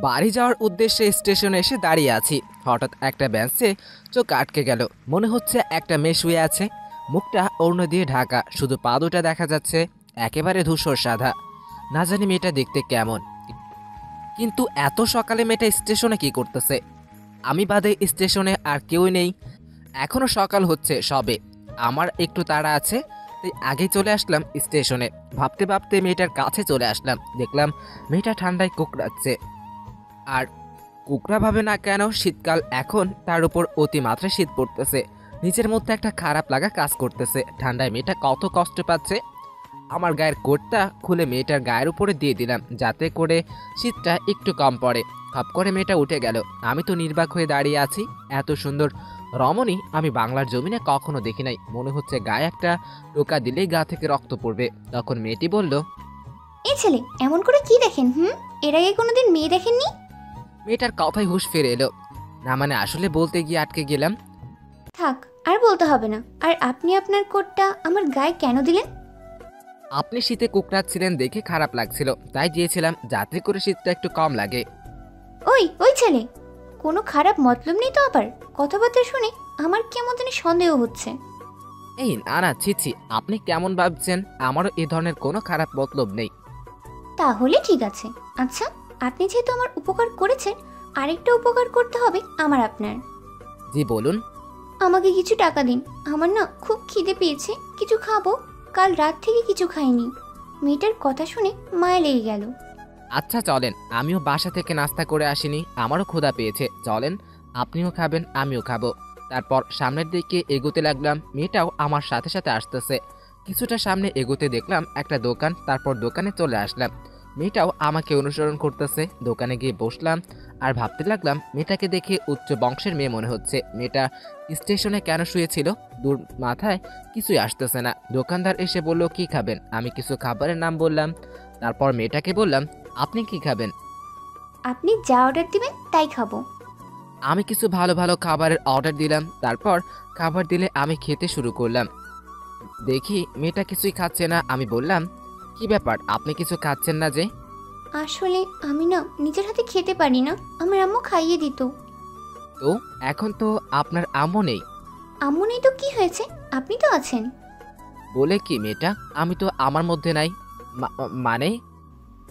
বাড়ি যাওয়ার উদ্দেশ্যে স্টেশনে এসে দাঁড়িয়ে আছি। হঠাৎ একটা বেঞ্চে চোখ আটকে গেল। মনে হচ্ছে একটা মেয়ে শুয়ে আছে, মুখটা ওড়না দিয়ে ঢাকা, শুধু পা দুটা দেখা যাচ্ছে, একেবারে ধূসর সাদা। না জানি মেয়েটা দেখতে কেমন, কিন্তু এত সকালে মেয়েটা স্টেশনে কি করতেছে? আমি বাদে স্টেশনে আর কেউ নেই, এখনো সকাল হচ্ছে সবে। আমার একটু তাড়া আছে, তাই আগে চলে আসলাম স্টেশনে। ভাবতে ভাবতে মেয়েটার কাছে চলে আসলাম, দেখলাম মেয়েটা ঠান্ডায় কুকড়াচ্ছে। আর কুকড়া ভাবে না কেন, শীতকাল এখন, তার উপর অতিমাত্রায় শীত পড়তেছে। নিজের মধ্যে একটা খারাপ লাগা কাজ করতেছে। ঠান্ডায় মেয়েটা কত কষ্ট পাচ্ছে। আমার গায়ের কোটটা খুলে মেয়েটার গায়ের উপরে দিয়ে দিলাম, যাতে করে শীতটা একটু কম পড়ে। খপ করে মেয়েটা উঠে গেল। আমি তো নির্বাক হয়ে দাঁড়িয়ে আছি। এত সুন্দর রমণী আমি বাংলার জমিনে কখনো দেখি নাই। মনে হচ্ছে গায়ে একটা টোকা দিলেই গা থেকে রক্ত পড়বে। তখন মেয়েটি বলল, এই ছেলে এমন করে কি দেখেন? এর আগে কোনোদিন মেয়ে দেখেননি? মেয়েটার কথাই হুঁশ ফিরে এলো। না মানে আসলে বলতে গিয়ে আটকে গেলাম। থাক, আর বলতে হবে না। আর আপনি আপনার কোটটা আমার গায়ে কেন দিলেন? আপনি শীতে কুকড়াচ্ছিলেন দেখে খারাপ লাগছিল, তাই দিয়েছিলাম, যাতে করে শীতটা একটু কম লাগে। ওই ছেলে, কোনো খারাপ মতলব নেই তো? আবার কথাবার্তা শুনে আমার কেমন জানি সন্দেহ হচ্ছে। এই না না, ছি, আপনি কেমন ভাবছেন? আমারও এ ধরনের কোনো খারাপ মতলব নেই। তাহলে ঠিক আছে। আচ্ছা, আপনি যেহেতু আমার উপকার করেছেন, আরেকটা উপকার করতে হবে আমার আপনার। জি বলুন। আমাকে কিছু টাকা দিন। আমার না খুব খিদে পেয়েছে, কিছু খাবো। কাল রাত থেকে কিছু খাইনি। মেয়েটার কথা শুনে মায়া লেগে গেল। আচ্ছা চলেন, আমিও বাসা থেকে নাস্তা করে আসিনি, আমারও ক্ষুধা পেয়েছে, চলেন, আপনিও খাবেন আমিও খাবো। তারপর সামনের দিকে এগোতে লাগলাম। মেয়েটাও আমার সাথে সাথে আসতেছে। কিছুটা সামনে এগোতে দেখলাম একটা দোকান, তারপর দোকানে চলে আসলাম। মেয়েটাও আমাকে অনুসরণ করতেছে। দোকানে গিয়ে বসলাম আর ভাবতে লাগলাম, মেয়েটাকে দেখে উচ্চ বংশের মেয়ে মনে হচ্ছে। মেয়েটা স্টেশনে কেন শুয়েছিল? দূর মাথায় কিছুই আসতেছে না। দোকানদার এসে বলল, কি খাবেন? আমি কিছু খাবারের নাম বললাম। তারপর মেয়েটাকে বললাম, আপনি কি খাবেন? আপনি যা অর্ডার দিবেন তাই খাবো। আমি কিছু ভালো ভালো খাবারের অর্ডার দিলাম। তারপর খাবার দিলে আমি খেতে শুরু করলাম। দেখি মেয়েটা কিছুই খাচ্ছে না। আমি বললাম, কি ব্যাপার, আপনি কিছু খাচ্ছেন না যে? আসলে আমি না নিজের হাতে খেতে পারি না, আমার আম্মু খাইয়ে দিত। তো এখন তো আপনার আম্মু নেই। আম্মু নেই তো কি হয়েছে? আপনি তো আছেন। বলে কি মেয়েটা, আমি তো আমার মধ্যে নাই। মানে?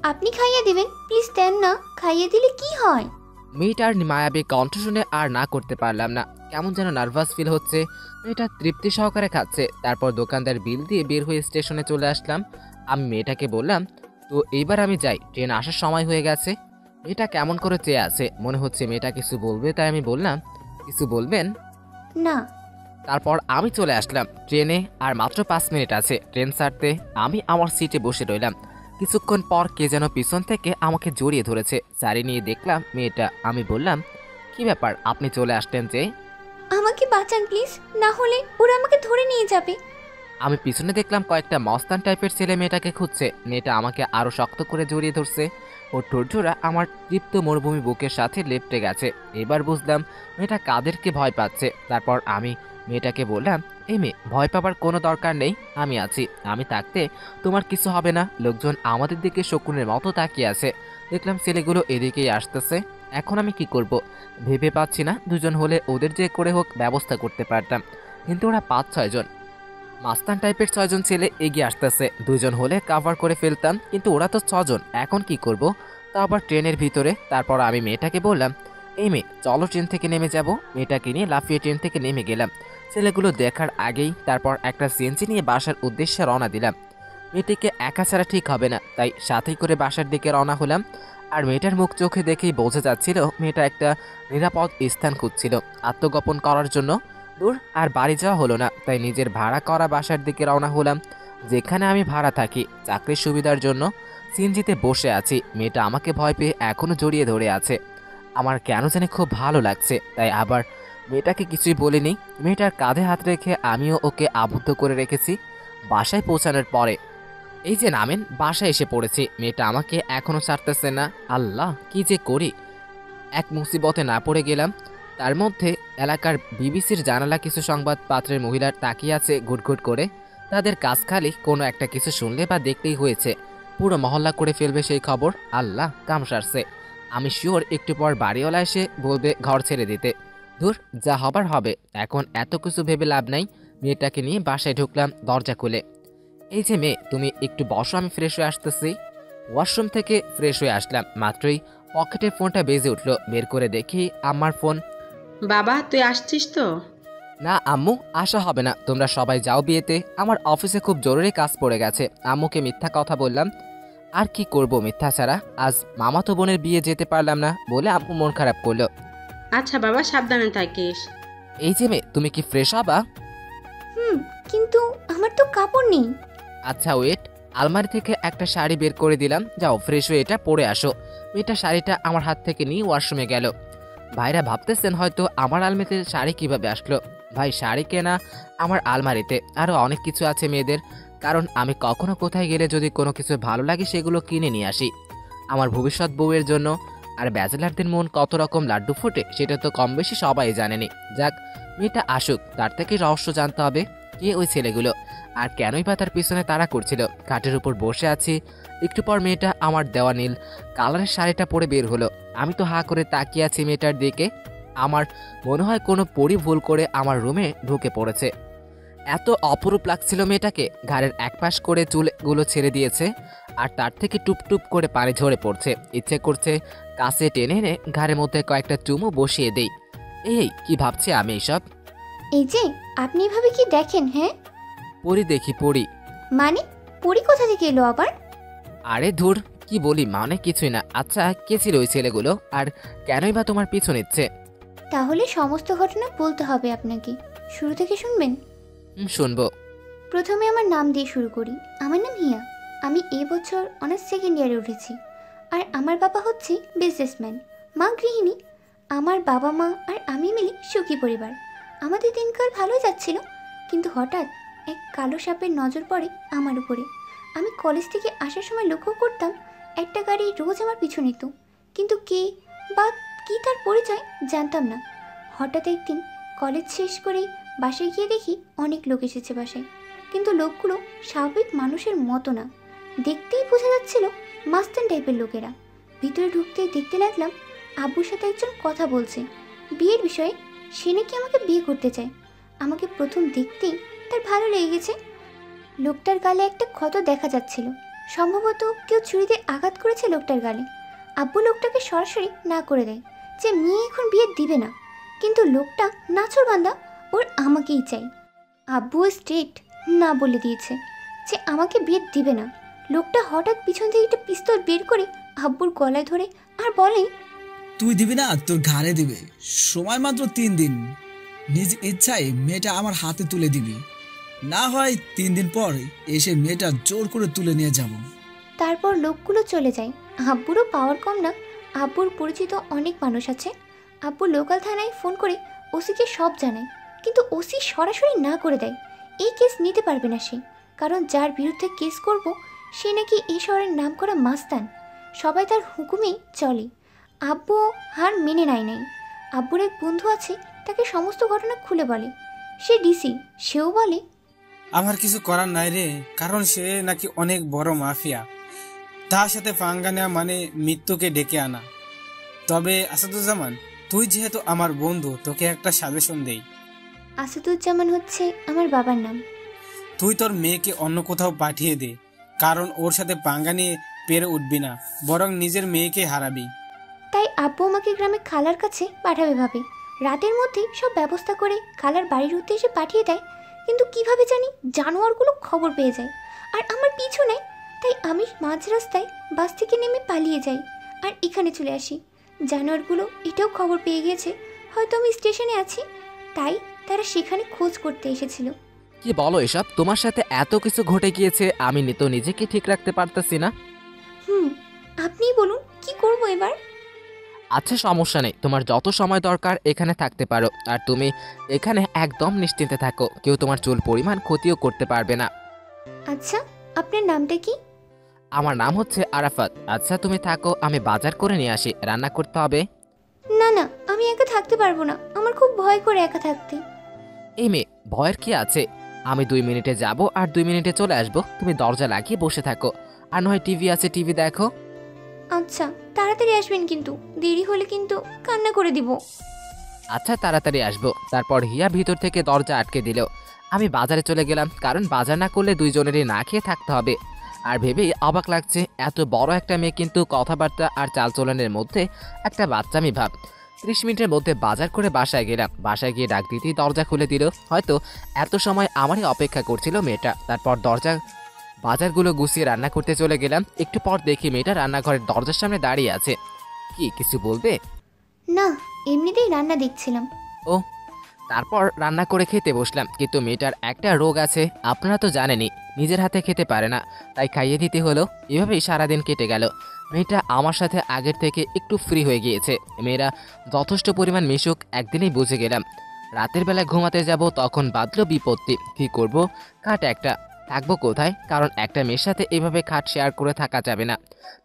আপনি খাইয়ে দিবেন, প্লিজ দেন না। খাইয়ে দিলে কি হয়? মেয়েটার মায়াবী কণ্ঠ শুনে আর না করতে পারলাম না। কেমন যেন নার্ভাস ফিল হচ্ছে। মেয়েটা তৃপ্তি সহকারে খাচ্ছে। তারপর দোকানদার বিল দিয়ে বের হয়ে স্টেশনে চলে আসলাম। আমি মেয়েটাকে বললাম, তো এইবার আমি যাই, ট্রেন আসার সময় হয়ে গেছে। মেয়েটা কেমন করে চেয়ে আছে, মনে হচ্ছে মেয়েটা কিছু বলবে, তাই আমি বললাম, কিছু বলবেন? না। তারপর আমি চলে আসলাম ট্রেনে। আর মাত্র 5 মিনিট আছে ট্রেন ছাড়তে। আমি আমার সিটে বসে রইলাম। কিছুক্ষণ পর কে যেন পিছন থেকে আমাকে জড়িয়ে ধরেছে। চারি নিয়ে দেখলাম মেয়েটা। আমি বললাম, কি ব্যাপার, আপনি চলে আসলেন যে? আমাকে বাঁচান প্লিজ, না হলে ওরা আমাকে ধরে নিয়ে যাবে। আমি পিছনে দেখলাম কয়েকটা মস্তান টাইপের ছেলে মেয়েটাকে খুঁজছে। মেয়েটা আমাকে আরো শক্ত করে জড়িয়ে ধরছে। ওর ঠোঁটজোড়া আমার তৃপ্ত মরুভূমি বুকের সাথে লেপ্টে গেছে। এবার বুঝলাম মেয়েটা কাদেরকে ভয় পাচ্ছে। তারপর আমি মেয়েটাকে বললাম, এই মেয়ে, ভয় পাবার কোনো দরকার নেই, আমি আছি। আমি থাকতে তোমার কিছু হবে না। লোকজন আমাদের দিকে শকুনের মতো তাকিয়ে আছে। দেখলাম ছেলেগুলো এদিকেই আসতেছে। এখন আমি কি করব ভেবে পাচ্ছি না। দুজন হলে ওদের যে করে হোক ব্যবস্থা করতে পারতাম, কিন্তু ওরা 5-6 জন। মাস্তান টাইপের 6 জন ছেলে এগিয়ে আসতেছে। 2জন হলে কাভার করে ফেলতাম, কিন্তু ওরা তো 6 জন, এখন কি করব? তা আবার ট্রেনের ভিতরে। তারপর আমি মেয়েটাকে বললাম, এই মেয়ে, চলো ট্রেন থেকে নেমে যাব। মেয়েটাকে নিয়ে লাফিয়ে ট্রেন থেকে নেমে গেলাম ছেলেগুলো দেখার আগেই। তারপর একটা সিএনজি নিয়ে বাসার উদ্দেশ্যে রওনা দিলাম। মেয়েটিকে একা ছাড়া ঠিক হবে না, তাই সাথেই করে বাসার দিকে রওনা হলাম। আর মেয়েটার মুখ চোখে দেখেই বোঝা যাচ্ছিল মেয়েটা একটা নিরাপদ স্থান খুঁজছিল আত্মগোপন করার জন্য। দূর আর বাড়ি যাওয়া হলো না, তাই নিজের ভাড়া করা বাসার দিকে রওনা হলাম, যেখানে আমি ভাড়া থাকি। চাকরির সুবিধার জন্য সিএনজিতে বসে আছি। মেয়েটা আমাকে ভয় পেয়ে এখনো জড়িয়ে ধরে আছে। আমার কেন জানি খুব ভালো লাগছে, তাই আবার মেয়েটাকে কিছুই বলিনি। মেয়েটার কাঁধে হাত রেখে আমিও ওকে আবদ্ধ করে রেখেছি। বাসায় পৌঁছানোর পরে এই যে নামেন, বাসায় এসে পড়েছি। মেয়েটা আমাকে এখনো ছাড়তেছে না। আল্লাহ, কি যে করি! এক মুসিবতে না পড়ে গেলাম। তার মধ্যে এলাকার বিবিসির জানালা কিছু সংবাদ পাত্রের মহিলার তাকিয়ে আছে ঘুটঘুট করে। তাদের কাজ খালি কোনো একটা কিছু শুনলে বা দেখলেই হয়েছে পুরো মহল্লা করে ফেলবে সেই খবর। আল্লাহ, কাম সারছে। আমি শিওর একটু পর বাড়িওয়ালা এসে বলবে ঘর ছেড়ে দিতে। ধুর, যা হবার হবে, এখন এত কিছু ভেবে লাভ নাই। মেয়েটাকে নিয়ে বাসায় ঢুকলাম দরজা খুলে। এই যে মেয়ে, তুমি একটু বসো, আমি ফ্রেশ হয়ে আসতেছি। ওয়াশরুম থেকে ফ্রেশ হয়ে আসলাম, মাত্রই পকেটের ফোনটা বেজে উঠলো। বের করে দেখি আমার ফোন। বাবা তুই আসছিস তো? না আম্মু, আসা হবে না, তোমরা সবাই যাও বিয়েতে। আমার অফিসে খুব জরুরি কাজ পড়ে গেছে। আম্মুকে মিথ্যা কথা বললাম, আর কি করব মিথ্যা ছাড়া। আজ মামাতো বোনের বিয়ে যেতে পারলাম না বলে আম্মু মন খারাপ করলো। আচ্ছা বাবা, সাবধানে থাকিস। এই যে মেয়ে, তুমি কি ফ্রেশ হবা? কিন্তু আমার তো কাপড় নেই। আচ্ছা ওয়েট, আলমারি থেকে একটা শাড়ি বের করে দিলাম, যাও ফ্রেশ হয়ে এটা পরে আসো। মেয়েটা শাড়িটা আমার হাত থেকে নিয়ে ওয়াশরুমে গেল। ভাইরা ভাবতেছেন হয়তো আমার আলমারিতে শাড়ি কিভাবে আসলো। ভাই, শাড়ি কেনা আমার আলমারিতে আরও অনেক কিছু আছে মেয়েদের, কারণ আমি কখনো কোথায় গেলে যদি কোনো কিছু ভালো লাগে সেগুলো কিনে নিয়ে আসি আমার ভবিষ্যৎ বউয়ের জন্য। আর ব্যাচেলারদের মন কত রকম লাড্ডু ফোটে সেটা তো কম বেশি সবাই জানেনি। যাক, মেয়েটা আসুক, তার থেকে রহস্য জানতে হবে, কে ওই ছেলেগুলো আর কেনই বা তার পিছনে তারা করছিল। খাটের উপর বসে আছি, একটু পর মেয়েটা আমার দেওয়া নীল কালারের শাড়িটা পরে বের হলো। আমি তো হা করে তাকিয়ে আছি মেয়েটার দিকে। আমার মনে হয় কোনো পরি ভুল করে আমার রুমে ঢুকে পড়েছে। এত অপরূপ লাগছিল মেয়েটাকে। ঘাড়ের একপাশ করে চুলগুলো ছেড়ে দিয়েছে, আর তার থেকে টুপটুপ করে পানি ঝরে পড়ছে। ইচ্ছে করছে কাছে টেনে এনে ঘাড়ের মধ্যে কয়েকটা চুমু বসিয়ে দেই। এই কি ভাবছি আমি এইসব? এই যে আপনি এভাবে কি দেখেন? হ্যাঁ পরি দেখি পরি। মানে পরি কোথা থেকে এলো আবার? আরে ধুর, কি বলি, মানে কিছুই না। আচ্ছা, কে ছিল ওই ছেলেগুলো আর কেনই বা তোমার পিছু নিচ্ছে? তাহলে সমস্ত ঘটনা বলতে হবে আপনাকে। শুরু থেকে শুনবেন? শুনবো। প্রথমে আমার নাম দিয়ে শুরু করি। আমার নাম হিয়া। আমি এবছর অনার্স সেকেন্ড ইয়ারে উঠেছি। আর আমার বাবা হচ্ছে বিজনেসম্যান, মা গৃহিণী। আমার বাবা মা আর আমি মিলে সুখী পরিবার। আমাদের দিনকাল ভালো যাচ্ছিল, কিন্তু হঠাৎ এক কালো সাপের নজর পড়ে আমার উপরে। আমি কলেজ থেকে আসার সময় লক্ষ্য করতাম একটা গাড়ি রোজ আমার পিছু নিত, কিন্তু কে বা কী তার পরিচয় জানতাম না। হঠাৎ একদিন কলেজ শেষ করে বাসায় গিয়ে দেখি অনেক লোক এসেছে বাসায়, কিন্তু লোকগুলো স্বাভাবিক মানুষের মতো না। দেখতেই বোঝা যাচ্ছিল মাস্তান টাইপের লোকেরা। ভিতরে ঢুকতেই দেখতে লাগলাম আব্বুর সাথে একজন কথা বলছে বিয়ের বিষয়ে। সে নাকি আমাকে বিয়ে করতে চায়। আমাকে প্রথম দেখতেই তার ভালো লেগে গেছে। লোকটার গালে একটা ক্ষত দেখা যাচ্ছিল, সম্ভবত কেউ ছুরি দিয়ে আঘাত করেছে লোকটার গালে। আব্বু লোকটাকে সরাসরি না করে দেয় যে মেয়ে এখন বিয়ে দিবে না, কিন্তু লোকটা নাছোড়বান্দা, ওর আমাকেই চাই। আব্বু স্ট্রেট না বলে দিয়েছে যে আমাকে বিয়ে দিবে না। লোকটা হঠাৎ পিছন থেকে একটা পিস্তল বের করে আব্বুর গলায় ধরে আর বলে, তুই দিবি না, তোর ঘাড়ে দিবে। সময় মাত্র 3 দিন, নিজ ইচ্ছায় মেয়েটা আমার হাতে তুলে দিবি, না হয় 3 দিন পর এসে মেয়েটা জোর করে তুলে নিয়ে যাব। তারপর লোকগুলো চলে যায়। আব্বুরও পাওয়ার কম না, আব্বুর পরিচিত অনেক মানুষ আছে। আব্বু লোকাল থানায় ফোন করে ওসিকে সব জানায়, কিন্তু ওসি সরাসরি না করে দেয়। এই কেস নিতে পারবে না সে, কারণ যার বিরুদ্ধে কেস করব সে নাকি এই শহরের নাম করা মাস্তান। সবাই তার হুকুমেই চলে। আব্বু হার মেনে নেয় নাই। আব্বুর এক বন্ধু আছে, তাকে সমস্ত ঘটনা খুলে বলে। সে ডিসি, সেও বলে, আমার কিছু করার নাই রে, কারণ সে নাকি অনেক বড় মাফিয়া। তার সাথে পাঙ্গা নেওয়া মানে মৃত্যুকে ডেকে আনা। তবে আসাদুজ্জামান, তুই যেহেতু আমার বন্ধু, তোকে একটা সাজেশন দেই। আসাদুজ্জামান হচ্ছে আমার বাবার নাম। তুই তোর মেয়েকে অন্য কোথাও পাঠিয়ে দে, কারণ ওর সাথে পাঙ্গা নিয়ে পেরে উঠবি না, বরং নিজের মেয়েকে হারাবি। তাই আব্বু আমাকে গ্রামে খালার কাছে পাঠাবে ভাবে। রাতের মধ্যেই সব ব্যবস্থা করে খালার বাড়ির উদ্দেশ্যে পাঠিয়ে দেয়, কিন্তু কিভাবে জানি জানোয়ারগুলো খবর পেয়ে যায় আর আমার পিছু নেয়। তাই আমি মাঝ রাস্তায় বাস থেকে নেমে পালিয়ে যাই আর এখানে চলে আসি। জানোয়ারগুলো এটাও খবর পেয়ে গিয়েছে হয়তো আমি স্টেশনে আছি, তাই তারা সেখানে খোঁজ করতে এসেছিল। কি বলো এসব? তোমার সাথে এত কিছু ঘটে গিয়েছে, আমি তো নিজেকে ঠিক রাখতে পারতেছি না। আপনিই বলুন কি করব এবার? আচ্ছা সমস্যা নেই, তোমার যত সময় দরকার এখানে থাকতে পারো। আর তুমি এখানে একদম নিশ্চিন্তে থাকো, কেউ তোমার চুল পরিমাণ ক্ষতিও করতে পারবে না। আচ্ছা, আপনার নামটা কি? আমার নাম হচ্ছে আরাফাত। আচ্ছা তুমি থাকো, আমি বাজার করে নিয়ে আসি, রান্না করতে হবে। না না, আমি একা থাকতে পারবো না, আমার খুব ভয় করে একা থাকতে। এই মেয়ে, ভয়ের কি আছে? আমি 2 মিনিটে যাব আর 2 মিনিটে চলে আসবো। তুমি দরজা লাগিয়ে বসে থাকো, আর নয় টিভি আছে টিভি দেখো। আচ্ছা, তাড়াতাড়ি আসবেন, কিন্তু দেরি হলে কিন্তু কান্না করে দিব। আচ্ছা, তাড়াতাড়ি আসবো। তারপর হিয়া ভিতর থেকে দরজা আটকে দিল। আমি বাজারে চলে গেলাম, কারণ বাজার না করলে দুইজনেরই না খেয়ে থাকতে হবে। আর ভেবেই অবাক লাগছে, এত বড় একটা মেয়ে কিন্তু কথাবার্তা আর চালচলনের মধ্যে একটা বাচ্চামি ভাব। 30 মিনিটের মধ্যে বাজার করে বাসায় গেলাম। বাসায় গিয়ে ডাক দিতেই দরজা খুলে দিল। হয়তো এত সময় আমারই অপেক্ষা করছিল মেয়েটা। তারপর বাজারগুলো গুছিয়ে রান্না করতে চলে গেলাম। একটু পর দেখি মেয়েটা রান্নাঘরের দরজার সামনে দাঁড়িয়ে আছে। কি কিছু বলবে? না, এমনিতেই রান্না দেখছিলাম। ও, তারপর রান্না করে খেতে বসলাম। কিন্তু মেয়েটার একটা রোগ আছে, আপনারা তো জানেনই, নিজের হাতে খেতে পারে না, তাই খাইয়ে দিতে হলো। এভাবেই সারাদিন কেটে গেল। মেয়েটা আমার সাথে আগের থেকে একটু ফ্রি হয়ে গিয়েছে। মেয়েরা যথেষ্ট পরিমাণ মিশুক, একদিনেই বুঝে গেলাম। রাতের বেলায় ঘুমাতে যাব, তখন বাঁধল বিপত্তি। কী করব? খাট একটা, থাকবো কোথায়? কারণ একটা মেয়ের সাথে এভাবে খাট শেয়ার করে থাকা যাবে না।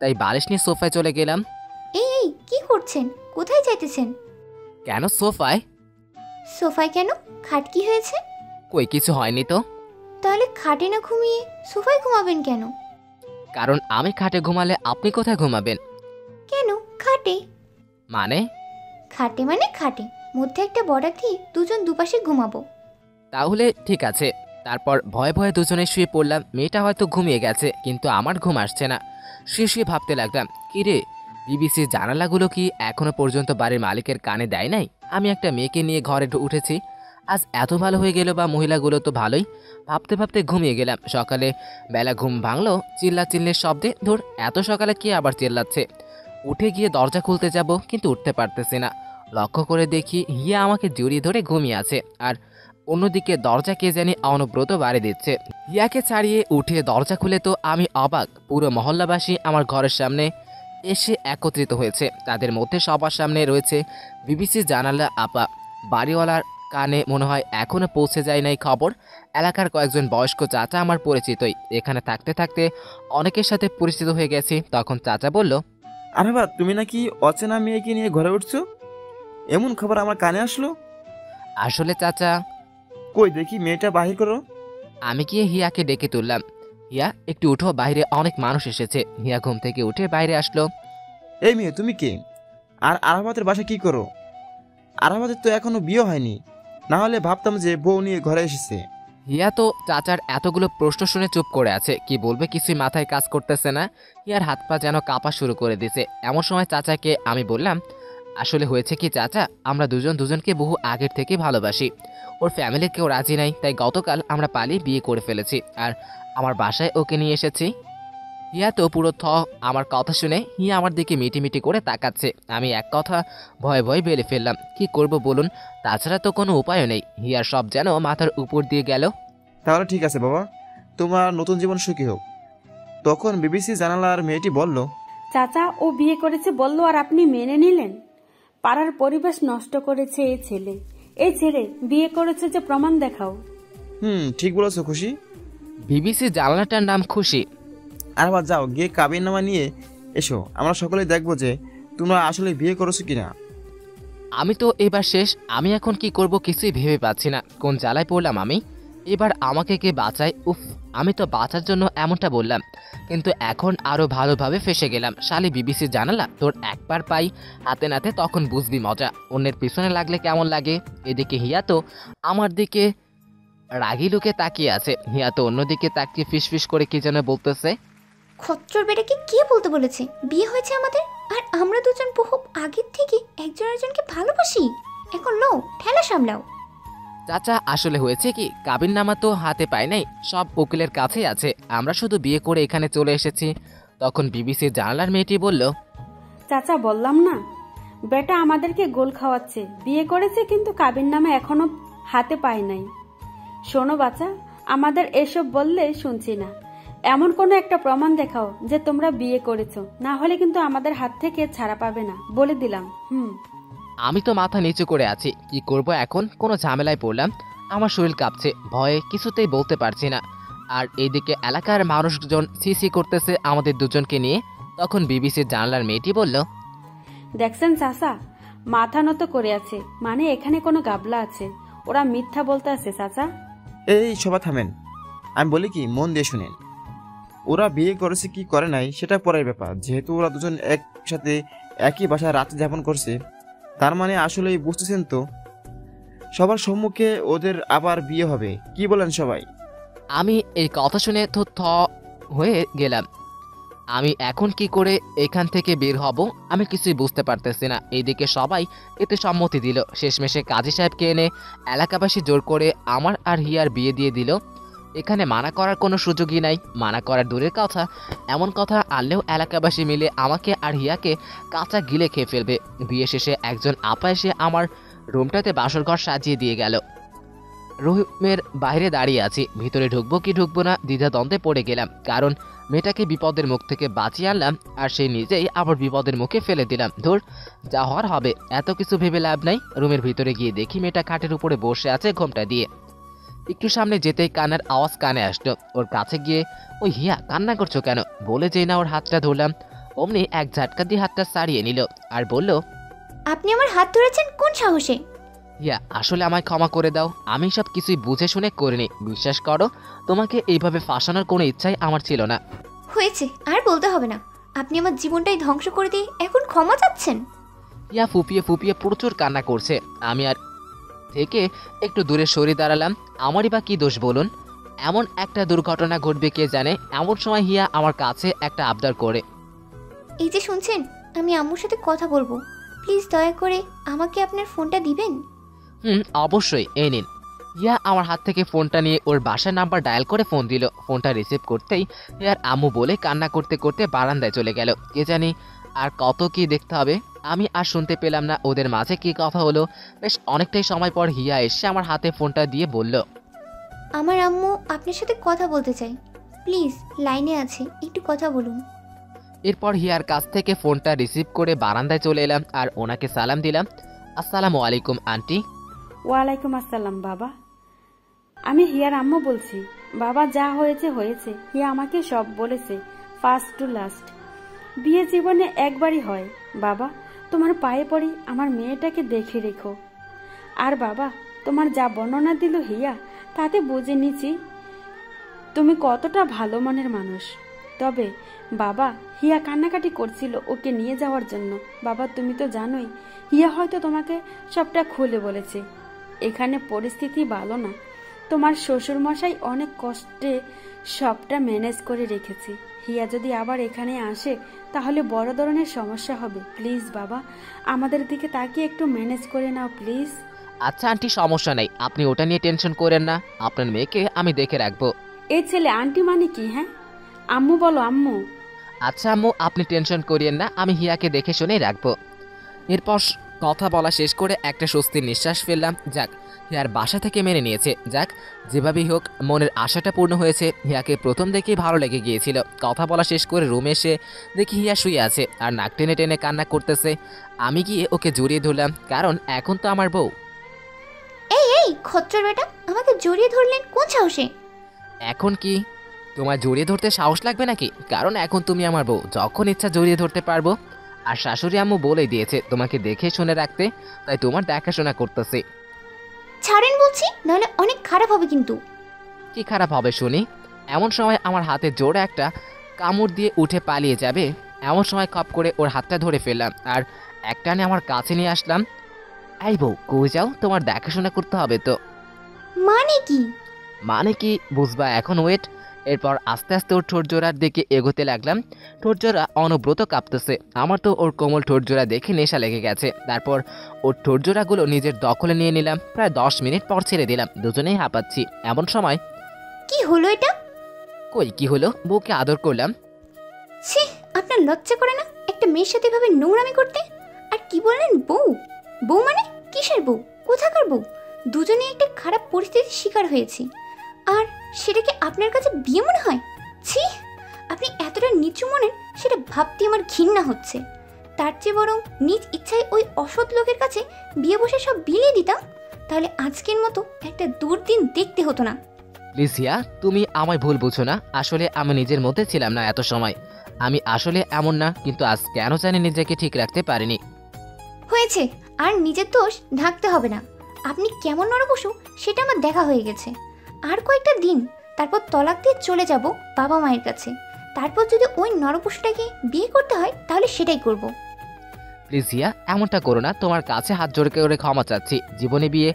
তাই বালিশ নিয়ে সোফায় চলে গেলাম। এই কি করছেন? কোথায় যাইতেছেন? কেন সোফায়? সোফায় কেন? খাট কি হয়েছে? কই কিছু হয়নি তো। তাহলে খাটে না ঘুমিয়ে সোফায় ঘুমাবেন কেন? কারণ আমি খাটে ঘুমালে আপনি কোথায় ঘুমাবেন? কেন খাটে? মানে? খাটে মানে খাটে, মধ্যে একটা বর্ডার দিয়ে দুজন দুপাশে ঘুমাবো। তাহলে ঠিক আছে। তারপর ভয়ে ভয়ে দুজনে শুয়ে পড়লাম। মেয়েটা হয়তো ঘুমিয়ে গেছে, কিন্তু আমার ঘুম আসছে না। শুয়ে শুয়ে ভাবতে লাগলাম, কিরে, বিবিসির জানালাগুলো কি এখনো পর্যন্ত বাড়ির মালিকের কানে দেয় নাই? আমি একটা মেয়েকে নিয়ে ঘরে উঠেছি, আজ এত ভালো হয়ে গেল, বা মহিলাগুলো তো ভালোই। ভাবতে ভাবতে ঘুমিয়ে গেলাম। সকালে বেলা ঘুম ভাঙলো চিল্লাচিল্লির শব্দে। ধুর, এত সকালে কে আবার চিল্লাচ্ছে? উঠে গিয়ে দরজা খুলতে যাব, কিন্তু উঠতে পারতেছি না। লক্ষ্য করে দেখি হিয়া আমাকে জড়িয়ে ধরে ঘুমিয়ে আছে, আর অন্যদিকে দরজা কে জানি অনব্রত বাড়ি দিচ্ছে। হিয়াকে ছাড়িয়ে উঠে দরজা খুলে তো আমি অবাক। পুরো মহল্লাবাসী আমার ঘরের সামনে এসে একত্রিত হয়েছে। তাদের মধ্যে সবার সামনে রয়েছে বিবিসি জানালা আপা। বাড়িওয়ালার কানে মনে হয় এখনো পৌঁছে যায় নাই খবর। এলাকার কয়েকজন বয়স্ক চাচা আমার পরিচিতই। এখানে থাকতে থাকতে অনেকের সাথে পরিচিত হয়ে গেছি। তখন চাচা বলল, আরে বা, তুমি নাকি অচেনা মেয়েকে নিয়ে ঘরে উঠছো? এমন খবর আমার কানে আসলো? আসলে চাচা, কই দেখি মেয়েটা বাহির করো। আমি গিয়ে হিয়াকে ডেকে তুললাম। হিয়া, একটু উঠো, বাইরে অনেক মানুষ এসেছে। হিয়া ঘুম থেকে উঠে বাইরে আসলো। এই মেয়ে, তুমি কে? আর আরাফাতের বাসা কি করো? আরাফাতের তো এখনো বিয়ে হয়নি, না হলে ভাবতাম যে বউ নিয়ে ঘরে এসেছে। হিয়া তো চাচার এতগুলো প্রশ্ন শুনে চুপ করে আছে। কি বলবে কিছুই মাথায় কাজ করতেছে না। হিয়ার হাত পা যেন কাঁপা শুরু করে দিছে। এমন সময় চাচাকে আমি বললাম, আসলে হয়েছে কি চাচা, আমরা দুজন দুজনকে বহু আগের থেকে ভালোবাসি। ওর ফ্যামিলি কেউ রাজি নাই, তাই গতকাল আমরা পালিয়ে বিয়ে করে ফেলেছি, আর আমার বাসায় ওকে নিয়ে এসেছি। হিয়া তো পুরো আমার কথা শুনে হিয়া আমার দিকে মিটিমিটি করে তাকাচ্ছে। আমি এক কথা ভয়ে ভয়ে বেড়ে ফেললাম। কি করব বলুন? তাছাড়া তো কোনো উপায়ও নেই। হিয়ার সব যেন মাথার উপর দিয়ে গেল। তাহলে ঠিক আছে বাবা, তোমার নতুন জীবন সুখী হোক। তখন বিবিসি জানালার মেয়েটি বলল, চাচা ও বিয়ে করেছে বললো আর আপনি মেনে নিলেন? পাড়ার পরিবেশ নষ্ট করেছে এই ছেলে বিয়ে করেছে যে প্রমাণ দেখাও। ঠিক বলেছো খুশি। বিবিসি জানালাটার নাম খুশি। আর আবার যাও গিয়ে কাবিননামা নিয়ে এসো, আমরা সকলেই দেখবো যে তোমরা আসলে বিয়ে করেছো কিনা। আমি তো এবার শেষ। আমি এখন কি করব কিছুই ভেবে পাচ্ছি না। কোন জ্বালায় পড়লাম আমি? এবার আমাকে কে বাঁচায়? উফ, আমি তো বাঁচার জন্য এমনটা বললাম, কিন্তু এখন আরো ভালোভাবে ফেসে গেলাম। শালি বিবিসি জানালা, তোর একবার পাই হাতে নাতে, তখন বুঝবি মজা। অন্যের পিছনে লাগলে কেমন লাগে। এদিকে হিয়া তো আমার দিকে রাগি লুকে তাকিয়ে আছে। হিয়া তো অন্যদিকে তাকিয়ে ফিসফিস করে কি যেন বলতেছে। খচ্চর বেটাকে কে বলতে বলেছে বিয়ে হয়েছে আমাদের, আর আমরা দুজন বহু আগের থেকে একজন একজনকে ভালোবাসি? এখন লো ঠেলা সামলাও। চাচা, আসলে হয়েছে কি, কাবিননামা তো হাতে পাই নাই, সব উকিলের কাছেই আছে। আমরা শুধু বিয়ে করে এখানে চলে এসেছি। তখন বিবিসির জানালার মেয়েটি বলল, চাচা বললাম না, বেটা আমাদেরকে গোল খাওয়াচ্ছে। বিয়ে করেছে কিন্তু কাবিননামা এখনো হাতে পায় নাই। শোনো বাচ্চা, আমাদের এসব বললে শুনছি না। এমন কোনো একটা প্রমাণ দেখাও যে তোমরা বিয়ে করেছো, না হলে কিন্তু আমাদের হাত থেকে ছাড়া পাবে না, বলে দিলাম। আমি তো মাথা নিচু করে আছি। কি করব এখন? কোনো ঝামেলায় পড়লাম। আমার শরীর কাঁপছে, ভয়ে কিছুতেই বলতে পারছি না। আর এইদিকে এলাকার মানুষজন সিসি করতেছে আমাদের দুজনকে নিয়ে। তখন বিবিসির জানালার মেয়েটি বলল, দেখছেন চাচা, মাথা নত করে আছে, মানে এখানে কোনো গাবলা আছে। ওরা মিথ্যা বলতে আছে চাচা। এই সবাই থামেন, আমি বলি কি, মন দিয়ে শুনেন। ওরা বিয়ে করেছে কি করে নাই সেটা পরের ব্যাপার, যেহেতু ওরা দুজন একসাথে একই বাসায় রাত যাপন করছে, তার মানে আসলেই বুঝতেছেন তো, সবার সম্মুখে ওদের আবার বিয়ে হবে। কি বলেন সবাই? আমি এই কথা শুনে তো হয়ে গেলাম। আমি এখন কি করে এখান থেকে বের হব আমি কিছুই বুঝতে পারতেছি না। এইদিকে সবাই এতে সম্মতি দিল। শেষমেশে কাজী সাহেবকে এনে এলাকাবাসী জোর করে আমার আর হিয়ার বিয়ে দিয়ে দিল। এখানে মানা করার কোনো সুযোগই নাই। মানা করার দূরের কথা, এমন কথা আনলেও এলাকাবাসী মিলে আমাকে আর হিয়াকে কাঁচা গিলে খেয়ে ফেলবে। বিয়ে শেষে একজন আপা এসে আমার রুমটাতে বাসর ঘর সাজিয়ে দিয়ে গেল। রুমের বাইরে দাঁড়িয়ে আছি, ভিতরে ঢুকবো কি ঢুকবো না দ্বিধাদ্বন্দ্বে পড়ে গেলাম। কারণ মেয়েটাকে বিপদের মুখ থেকে বাঁচিয়ে আনলাম আর সেই নিজেই আবার বিপদের মুখে ফেলে দিলাম। ধুর, যা হওয়ার হবে, এত কিছু ভেবে লাভ নাই। রুমের ভিতরে গিয়ে দেখি মেয়েটা খাটের উপরে বসে আছে ঘোমটা দিয়ে। একটু সামনে যেতেই কান্নার আওয়াজ কানে আসলো। ওর কাছে গিয়ে, ওই হিয়া, কান্না করছো কেন বলে যেই না ওর হাতটা ধরলাম, অমনি এক ঝাটকা দিয়ে হাতটা ছাড়িয়ে নিল আর বলল, আপনি আমার হাত ধরেছেন কোন সাহসে? হিয়া, আসলে আমায় ক্ষমা করে দাও। আমি সব কিছুই বুঝে শুনে করিনি। বিশ্বাস করো, তোমাকে এইভাবে ফাঁসানোর কোনো ইচ্ছাই আমার ছিল না। হয়েছে, আর বলতে হবে না। আপনি আমার জীবনটাই ধ্বংস করে দিয়ে এখন ক্ষমা চাচ্ছেন? হিয়া ফুপিয়ে ফুপিয়ে প্রচুর কান্না করছে। আমি আর থেকে একটু দূরে সরে দাঁড়ালাম। আমারই বা কি দোষ বলুন? এমন একটা দুর্ঘটনা ঘটবে কে জানে। এমন সময় হিয়া আমার কাছে একটা আবদার করে, এই যে শুনছেন, আমি আম্মুর সাথে কথা বলবো, প্লিজ দয়া করে আমাকে আপনার ফোনটা দিবেন? অবশ্যই, এই নিন। হিয়া আমার হাত থেকে ফোনটা নিয়ে ওর বাসার নাম্বার ডায়াল করে ফোন দিল। ফোনটা রিসিভ করতেই হিয়ার আম্মু বলে কান্না করতে করতে বারান্দায় চলে গেল। কে জানি আর কত কি দেখতে হবে। আমি আর শুনতে পেলাম না ওদের মাঝে কি কথা হলো। বেশ অনেকটাই সময় পর হিয়া এসে আমার হাতে ফোনটা দিয়ে বলল, আমার আম্মু আপনার সাথে কথা বলতে চাই, প্লিজ লাইনে আছে, একটু কথা বলুন। এরপর হিয়ার কাছ থেকে ফোনটা রিসিভ করে বারান্দায় চলে এলাম আর ওনাকে সালাম দিলাম। আসসালামু আলাইকুম আন্টি। ওয়ালাইকুম আসসালাম বাবা, আমি হিয়ার আম্মু বলছি। বাবা, যা হয়েছে হয়েছে। হিয়া আমাকে সব বলেছে, ফার্স্ট টু লাস্ট। বিয়ে জীবনে একবারই হয়। বাবা, তোমার পায়ে পড়ি, আমার মেয়েটাকে দেখে রেখো। আর বাবা, তোমার যা বর্ণনা দিল হিয়া, তাতে বুঝে নিচ্ছি তুমি কতটা ভালো মনের মানুষ। তবে বাবা, হিয়া কান্নাকাটি করছিল ওকে নিয়ে যাওয়ার জন্য। বাবা, তুমি তো জানোই হিয়া হয়তো তোমাকে সবটা খুলে বলেছে। এখানে পরিস্থিতি ভালো না। তোমার শ্বশুরমশাই অনেক কষ্টে সবটা ম্যানেজ করে রেখেছে। হিয়া যদি আবার এখানে আসে তাহলে বড় ধরনের সমস্যা হবে। প্লিজ বাবা, আমাদের দিকে তাকিয়ে একটু ম্যানেজ করে নাও প্লিজ। আচ্ছা আন্টি, সমস্যা নেই, আপনি ওটা নিয়ে টেনশন করেন না। আপনার মেয়েকে আমি দেখে রাখবো। এই ছেলে আন্টি মানে কি? হ্যাঁ, আম্মু বলো, আম্মু। আচ্ছা আম্মু, আপনি টেনশন করিয়েন না, আমি হিয়াকে দেখে শুনেই রাখবো। এরপর কথা বলা শেষ করে একটা স্বস্তির নিঃশ্বাস ফেললাম। যাক, হিয়ার বাসা থেকে মেনে নিয়েছে। যাক, যেভাবেই হোক মনের আশাটা পূর্ণ হয়েছে। হিয়াকে প্রথম দেখেই ভালো লেগে গিয়েছিল। কথা বলা শেষ করে রুমে এসে দেখি হিয়া শুয়ে আছে আর নাক টেনে টেনে কান্না করতেছে। আমি গিয়ে ওকে জড়িয়ে ধরলাম, কারণ এখন তো আমার বউ। এই এই খচ্চর বেটা, আমাকে জড়িয়ে ধরলেন কোন সাহসে? এখন কি তোমার জড়িয়ে ধরতে সাহস লাগবে নাকি? কারণ এখন তুমি আমার বউ, যখন ইচ্ছা জড়িয়ে ধরতে পারবো। আর শাশুড়ি আম্মু বলেই দিয়েছে তোমাকে দেখে শুনে রাখতে, তাই তোমার দেখাশোনা করতেছে। ছাড়েন বলছি, নাহলে অনেক খারাপ হবে কিন্তু। কি খারাপ হবে শুনি? এমন সময় আমার হাতে জোরে একটা কামড় দিয়ে উঠে পালিয়ে যাবে, এমন সময় খপ করে ওর হাতটা ধরে ফেললাম আর একটানে আমার কাছে নিয়ে আসলাম। এই বউ, কই যাও? তোমার দেখাশোনা করতে হবে তো। মানে কি? মানে কি বুঝবা এখন, ওয়েট। এরপর আস্তে আস্তে ওর ঠোঁট জোড়ার দিকে এগোতে লাগলাম। ঠোঁট জোড়া অনব্রত কাঁপতেছে। আমার তো ওর কোমল ঠোঁট জোড়া দেখে নেশা লেগে গেছে। তারপর ওর ঠোঁট জোড়াগুলো নিজের দখলে নিয়ে নিলাম। প্রায় 10 মিনিট পর ছেড়ে দিলাম। দুজনেই হাঁপাচ্ছি। এমন সময়, কি হলো এটা? কই কি হলো? বউকে আদর করলাম। ছি, আপনার লজ্জা করে না একটা মেয়ের সাথে এভাবে নোংরামি করতে? আর কি বললেন বউ? বউ মানে কিসের বউ? কোথাকার বউ? দুজনেই একটা খারাপ পরিস্থিতির শিকার হয়েছি, আর সেটাকে আপনার কাছে বিয়ে মনে হয়? ছি, আপনি এতটা নিচু মনের সেটা ভাবতে আমার ঘৃণা হচ্ছে। তার চেয়ে বরং নিজ ইচ্ছায় ওই অসৎ লোকের কাছে বিয়ে বসে সব বিলিয়ে দিতাম, তাহলে আজকের মতো একটা দুর্দিন দেখতে হতো না। লিজিয়া, তুমি আমায় ভুল বুঝো না। আসলে আমি নিজের মধ্যে ছিলাম না এত সময়। আমি আসলে এমন না, কিন্তু আজ কেন জানি নিজেকে ঠিক রাখতে পারিনি। হয়েছে, আর নিজের দোষ ঢাকতে হবে না। আপনি কেমন নরপশু সেটা আমার দেখা হয়ে গেছে। আর কয়েকটা দিন, তারপর তলাক দিয়ে চলে যাব বাবা মায়ের কাছে। তারপর যদি ওই নরপশুটাকে বিয়ে করতে হয় তাহলে সেটাই করব। প্লিজ হিয়া, এমনটা করো না। তোমার কাছে হাত জোড় করে ক্ষমা চাচ্ছি। জীবনে বিয়ে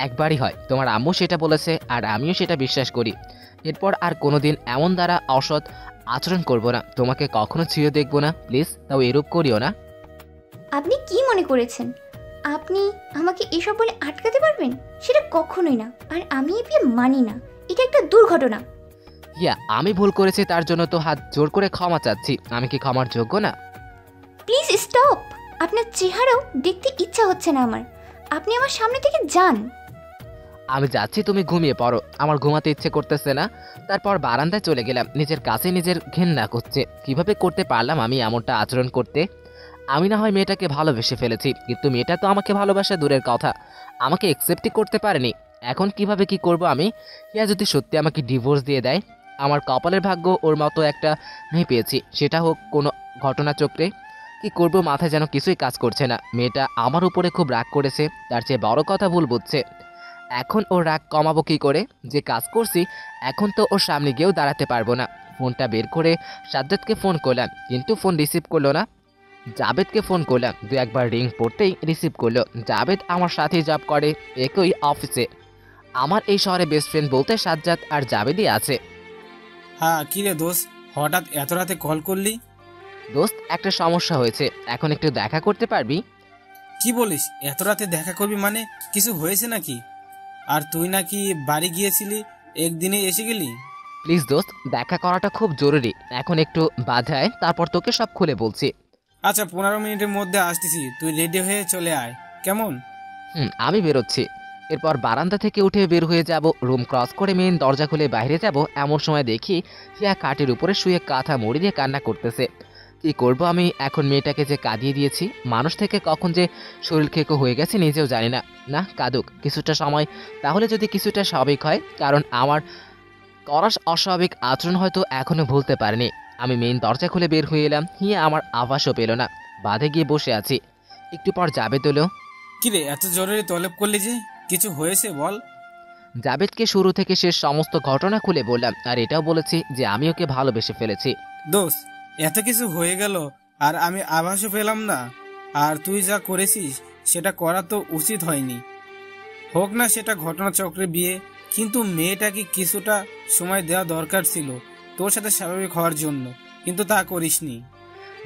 একবারই হয়, তোমার আম্মু সেটা বলেছে আর আমিও সেটা বিশ্বাস করি। এরপর আর কোনোদিন এমন দ্বারা অসৎ আচরণ করব না, তোমাকে কখনো ছুঁয়ে দেখবো না। প্লিজ তাও এরূপ করিও না। আপনি কি মনে করেছেন আপনি আমাকে এসব বলে আটকাতে পারবেন? সেটা কখনোই না। আর আমি এই বিয়ে মানি না, এটা একটা দুর্ঘটনা। হিয়া, আমি ভুল করেছি, তার জন্য তো হাত জোর করে ক্ষমা চাচ্ছি। আমি কি ক্ষমার যোগ্য না? Please stop. আপনার চেহারাও দেখতে ইচ্ছা হচ্ছে না আমার। আপনি আমার সামনে থেকে যান। আমি যাচ্ছি, তুমি ঘুমিয়ে পড়ো। আমার ঘুমাতে ইচ্ছে করতেছে না। তারপর বারান্দায় চলে গেলাম। নিজের কাছে নিজের ঘেন্না করছে। কিভাবে করতে পারলাম আমি এমনটা আচরণ করতে? আমি না হয় মেয়েটাকে ভালোবেসে ফেলেছি, কিন্তু মেয়েটা তো আমাকে ভালোবাসা দূরের কথা, আমাকে একসেপ্টই করতে পারেনি। এখন কিভাবে কি করব আমি? হিয়া যদি সত্যি আমাকে ডিভোর্স দিয়ে দেয়, আমার কপালের ভাগ্য ওর মতো একটা মেয়ে পেয়েছি, সেটা হোক কোনো ঘটনাচক্রে। কি করব মাথায় যেন কিছুই কাজ করছে না। মেয়েটা আমার উপরে খুব রাগ করেছে, তার চেয়ে বড় কথা ভুল বুঝছে। এখন ওর রাগ কমাবো কি করে? যে কাজ করছি এখন তো ওর সামনে গিয়েও দাঁড়াতে পারবো না। ফোনটা বের করে সাজ্জাদকে ফোন করলাম, কিন্তু ফোন রিসিভ করলো না। জাবেদকে ফোন করলাম, দু একবার রিং পড়তেই রিসিভ করলো। জাবেদ আমার সাথেই জব করে, একই অফিসে। আমার এই শহরে বেস্ট ফ্রেন্ড বলতে সাজ্জাদ আর জাবেদই আছে। হ্যাঁ, কিরে দোস্ত, হঠাৎ এত রাতে কল করলি? দোস্ত, একটা সমস্যা হয়েছে, এখন একটু দেখা করতে পারবি? কি বলিস? এত রাতে দেখা করবি মানে? কিছু হয়েছে নাকি? আর তুই নাকি বাড়ি গিয়েছিলি, একদিনে এসে গেলি? প্লিজ দোস্ত, দেখা করাটা খুব জরুরি। এখন একটু বাধায়, তারপর তোকে সব খুলে বলছি। আচ্ছা, 15 মিনিটের মধ্যে আসতেছি, তুই রেডি হয়ে চলে আয়, কেমন? আমি বেরোচ্ছি। এরপর বারান্দা থেকে উঠে বের হয়ে যাব, রুম ক্রস করে মেন দরজা খুলে বাইরে যাব। এমন সময় দেখি হিয়া কাঠের উপরে শুয়ে কাঁথা মুড়ি দিয়ে কান্না করতেছে। কি করব আমি এখন? মেয়েটাকে যে কাঁদিয়ে দিয়েছি, মানুষ থেকে কখন যে শরীর খেকো হয়ে গেছে নিজেও জানি না। না, কাঁদুক কিছুটা সময়, তাহলে যদি কিছুটা স্বাভাবিক হয়। কারণ আমার করা অস্বাভাবিক আচরণ হয়তো এখনো ভুলতে পারিনি। আমি মেইন দরজা খুলে বের হয়ে এলাম। হিয়া আমার আভাসও পেল না, বাঁধে গিয়ে বসে আছি। একটু পর যাবে তোলো। কিরে, এত জরুরি তলব করলি যে? কিছু হয়েছে বল। জাবেদকে শুরু থেকে শেষ সমস্ত ঘটনা খুলে বললাম, আর এটাও বলেছি যে আমি ওকে ভালোবেসে ফেলেছি। দোস্ত, এত কিছু হয়ে গেল আর আমি আভাসও পেলাম না? আর তুই যা করেছিস সেটা করা তো উচিত হয়নি। হোক না সেটা ঘটনাচক্রে বিয়ে, কিন্তু মেয়েটাকে কিছুটা সময় দেওয়া দরকার ছিল তোর সাথে স্বাভাবিক হওয়ার জন্য, কিন্তু তা করিসনি।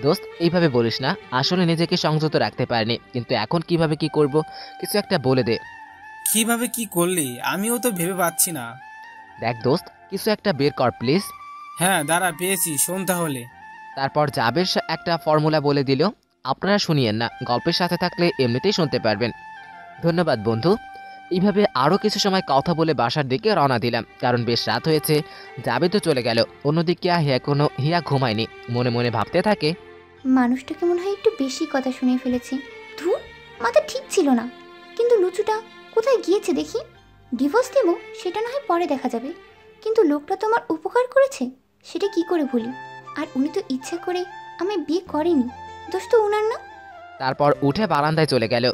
দোস্ত, এইভাবে বলিস না। আসলে নিজেকে সংযত রাখতে পারিনি, কিন্তু এখন কিভাবে কি করব কিছু একটা বলে দে। কিভাবে কি করলি আমিও তো ভেবে পাচ্ছি না। দেখ দোস্ত, কিছু একটা বের কর প্লিজ। হ্যাঁ দাঁড়া, পেয়েছি, শোন তাহলে। তারপর জাবের একটা ফর্মুলা বলে দিল। আপনারা শুনিয়েন না, গল্পের সাথে থাকলে এমনিতেই শুনতে পারবেন। ধন্যবাদ বন্ধু। এইভাবে আরও কিছু সময় কথা বলে বাসার দিকে রওনা দিলাম, কারণ বেশ রাত হয়েছে। জাবেদও চলে গেল। অন্যদিকে হিয়া ঘুমায়নি, মনে মনে ভাবতে থাকে, মানুষটাকে মনে হয় একটু বেশি কথা শুনে ফেলেছি। ধুর, মাথা ঠিক ছিল না। কিন্তু লুচুটা কোথায় গিয়েছে দেখি। ডিভোর্স দেব সেটা না হয় পরে দেখা যাবে, কিন্তু লোকটা তো আমার উপকার করেছে, সেটা কি করে ভুলি? আর উনি তো ইচ্ছা করে আমায় বিয়ে করেনি, দোষ তো উনার না। তারপর উঠে বারান্দায় চলে গেল।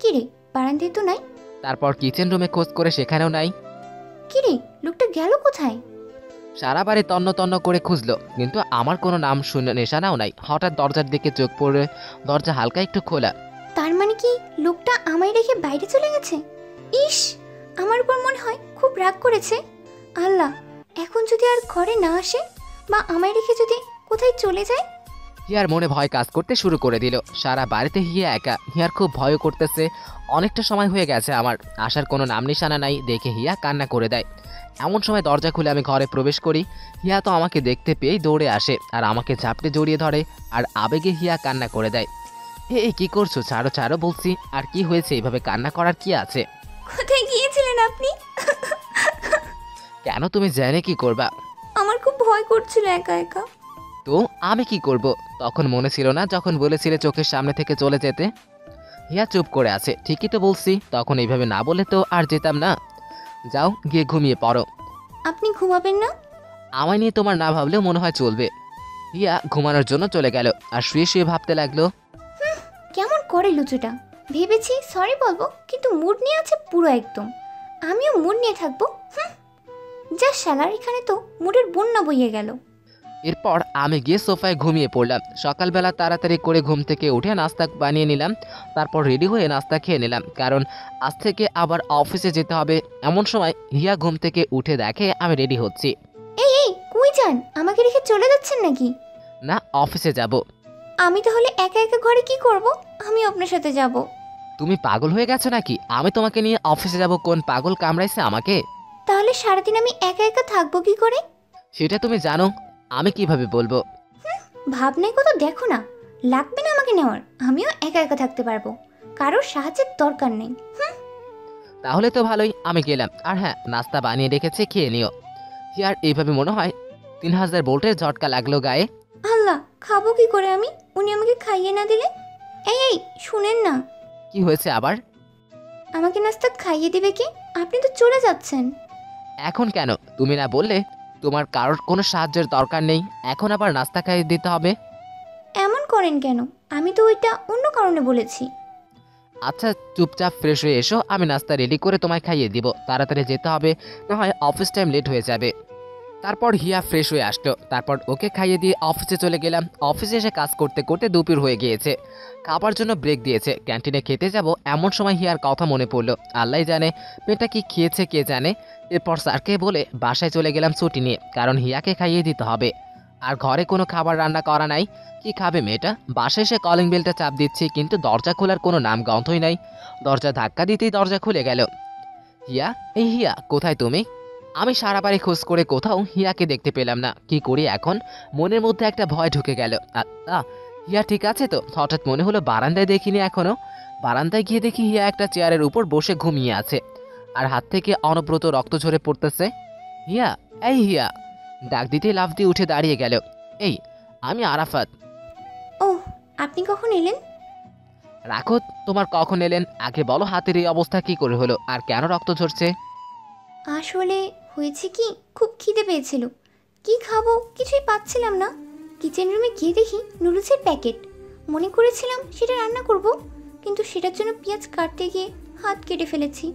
কিরে, বারান্দায় তো নাই। তারপর কিচেন রুমে খোঁজ করে সেখানেও নাই। কিরে, লোকটা গেল কোথায়? সারা বাড়ি তন্ন তন্ন করে খুঁজলো, কিন্তু আমার কোনো নাম শুনে নিশানাও নাই। হঠাৎ দরজার দিকে চোখ পড়ে, দরজা হালকা একটু খোলা। তার মানে কি লোকটা আমায় রেখে বাইরে চলে গেছে? ইস, আমার উপর মনে হয় খুব রাগ করেছে। আল্লাহ, এখন যদি আর ঘরে না আসে বা আমায় রেখে যদি কোথায় চলে যায়। হিয়ার মনে ভয় কাজ করতে শুরু করে দিল। সারা বাড়িতে হিয়া একা। হিয়ার খুব ভয় করতেছে। অনেকটা সময় হয়ে গেছে আমার, আসার কোনো নাম নিশানা নাই। দেখে হিয়া কান্না করে দেয়। এমন সময় দরজা খুলে আমি ঘরে প্রবেশ করি। হিয়া তো আমাকে দেখতে পেয়েই দৌড়ে আসে আর আমাকে ঝাপটে জড়িয়ে ধরে, আর আবেগে হিয়া কান্না করে দেয়। এই কি করছো? ছাড়ো ছাড়ো বলছি। আর কি হয়েছে? এইভাবে কান্না করার কি আছে? কোথায় গিয়েছিলেন আপনি? কেন, তুমি জেনে কি করবা? আমার খুব ভয় করছিল একা একা। তো আমি কি করব? তখন মনে ছিল না যখন বলেছিলে চোখের সামনে থেকে চলে যেতে? হিয়া চুপ করে আছে। ঠিকই তো বলছি, তখন এইভাবে না বলে তো আর যেতাম না। যাও গিয়ে ঘুমিয়ে পড়ো। আপনি ঘুমাবেন না? আমায় নিয়ে তোমার না ভাবলেও মনে হয় চলবে। হিয়া ঘুমানোর জন্য চলে গেল আর শুয়ে শুয়ে ভাবতে লাগলো, কেমন করে লুচুটা। ভেবেছি সরি বলবো, কিন্তু মুড নিয়ে আছে পুরো একদম। আমিও মুড নিয়ে থাকবো। যা শালার, এখানে তো মুডের বন্যা বইয়ে গেল। এরপর আমি গিয়ে সোফায় ঘুমিয়ে পড়লাম। সকালবেলা তাড়াতাড়ি করে ঘুম থেকে উঠে নাস্তা বানিয়ে নিলাম, তারপর রেডি হয়ে নাস্তা খেয়ে নিলাম, কারণ আজ থেকে আবার অফিসে যেতে হবে। এমন সময় হিয়া ঘুম থেকে উঠে দেখে আমি রেডি হচ্ছি। এই এই কই যান? আমাকে রেখে চলে যাচ্ছেন নাকি? না, অফিসে যাব। আমি তাহলে একা একা ঘরে কি করব? আমি আপনার সাথে যাব। তুমি পাগল হয়ে গেছো নাকি? আমি তোমাকে নিয়ে অফিসে যাব? কোন পাগল কামড়াইছে আমাকে? তাহলে সারাদিন আমি একা একা থাকবো কি করে? সেটা তুমি জানো, আমি কিভাবে বলবো? ভাবনায় কত দেখো না, লাগবে না আমাকে নেওয়ার। আমিও একা একা থাকতে পারবো, কারোর সাহায্যের দরকার নেই। তাহলে তো ভালোই, আমি গেলাম। আর হ্যাঁ, নাস্তা বানিয়ে রেখেছে, খেয়ে নিও। হিয়ার এইভাবে মনে হয় 3000 ভোল্টের ঝটকা লাগলো গায়ে। আল্লাহ, খাবো কি করে আমি? উনি আমাকে খাইয়ে না দিলে? এই এই শুনেন না, কি হয়েছে আবার? আমাকে নাস্তা খাইয়ে দিবে কি? আপনি তো চলে যাচ্ছেন। এখন কেন? তুমি না বললে তোমার কারোর কোনো সাহায্যের দরকার নেই, এখন আবার নাস্তা খাইয়ে দিতে হবে? এমন করেন কেন? আমি তো ওইটা অন্য কারণে বলেছি। আচ্ছা, চুপচাপ ফ্রেশ হয়ে এসো, আমি নাস্তা রেডি করে তোমায় খাইয়ে দিব। তাড়াতাড়ি যেতে হবে, না হয় অফিস টাইম লেট হয়ে যাবে। তারপর হিয়া ফ্রেশ হয়ে আসলো, তারপর ওকে খাইয়ে দিয়ে অফিসে চলে গেলাম। অফিসে এসে কাজ করতে করতে দুপুর হয়ে গিয়েছে, খাবার জন্য ব্রেক দিয়েছে। ক্যান্টিনে খেতে যাব, এমন সময় হিয়ার কথা মনে পড়লো। আল্লাহ জানে মেয়েটা কি খেয়েছে, কে জানে। এরপর স্যারকে বলে বাসায় চলে গেলাম ছুটি নিয়ে, কারণ হিয়াকে খাইয়ে দিতে হবে। আর ঘরে কোনো খাবার রান্না করা নাই, কি খাবে মেয়েটা? বাসায় এসে কলিং বেলটা চাপ দিচ্ছি, কিন্তু দরজা খোলার কোনো নাম গন্ধই নাই। দরজা ধাক্কা দিতেই দরজা খুলে গেল। হিয়া, এই হিয়া, কোথায় তুমি? আমি সারা বাড়ি খোঁজ করে কোথাও হিয়াকে দেখতে পেলাম না। কি করি এখন? মনের মধ্যে একটা ভয় ঢুকে গেল। হিয়া ঠিক আছে তো? হঠাৎ মনে হলো বারান্দায় দেখিনি এখনো। বারান্দায় গিয়ে দেখি হিয়া একটা চেয়ারের উপর বসে ঘুমিয়ে আছে, আর হাত থেকে অনবরত রক্ত ঝরে পড়তেছে। হিয়া, এই হিয়া! ডাক দিতে লাফ দিয়ে উঠে দাঁড়িয়ে গেল। এই, আমি আরাফাত। ওহ, আপনি কখন এলেন? রাখো তোমার কখন এলেন, আগে বলো হাতের এই অবস্থা কি করে হলো, আর কেন রক্ত ঝরছে? আসলে হয়েছে কি, খুব খিদে পেয়েছিল। কি খাবো কিছুই পাচ্ছিলাম না। কিচেন রুমে গিয়ে দেখি নুডলসের প্যাকেট। মনে করেছিলাম সেটা রান্না করব, কিন্তু সেটার জন্য পেঁয়াজ কাটতে গিয়ে হাত কেটে ফেলেছি।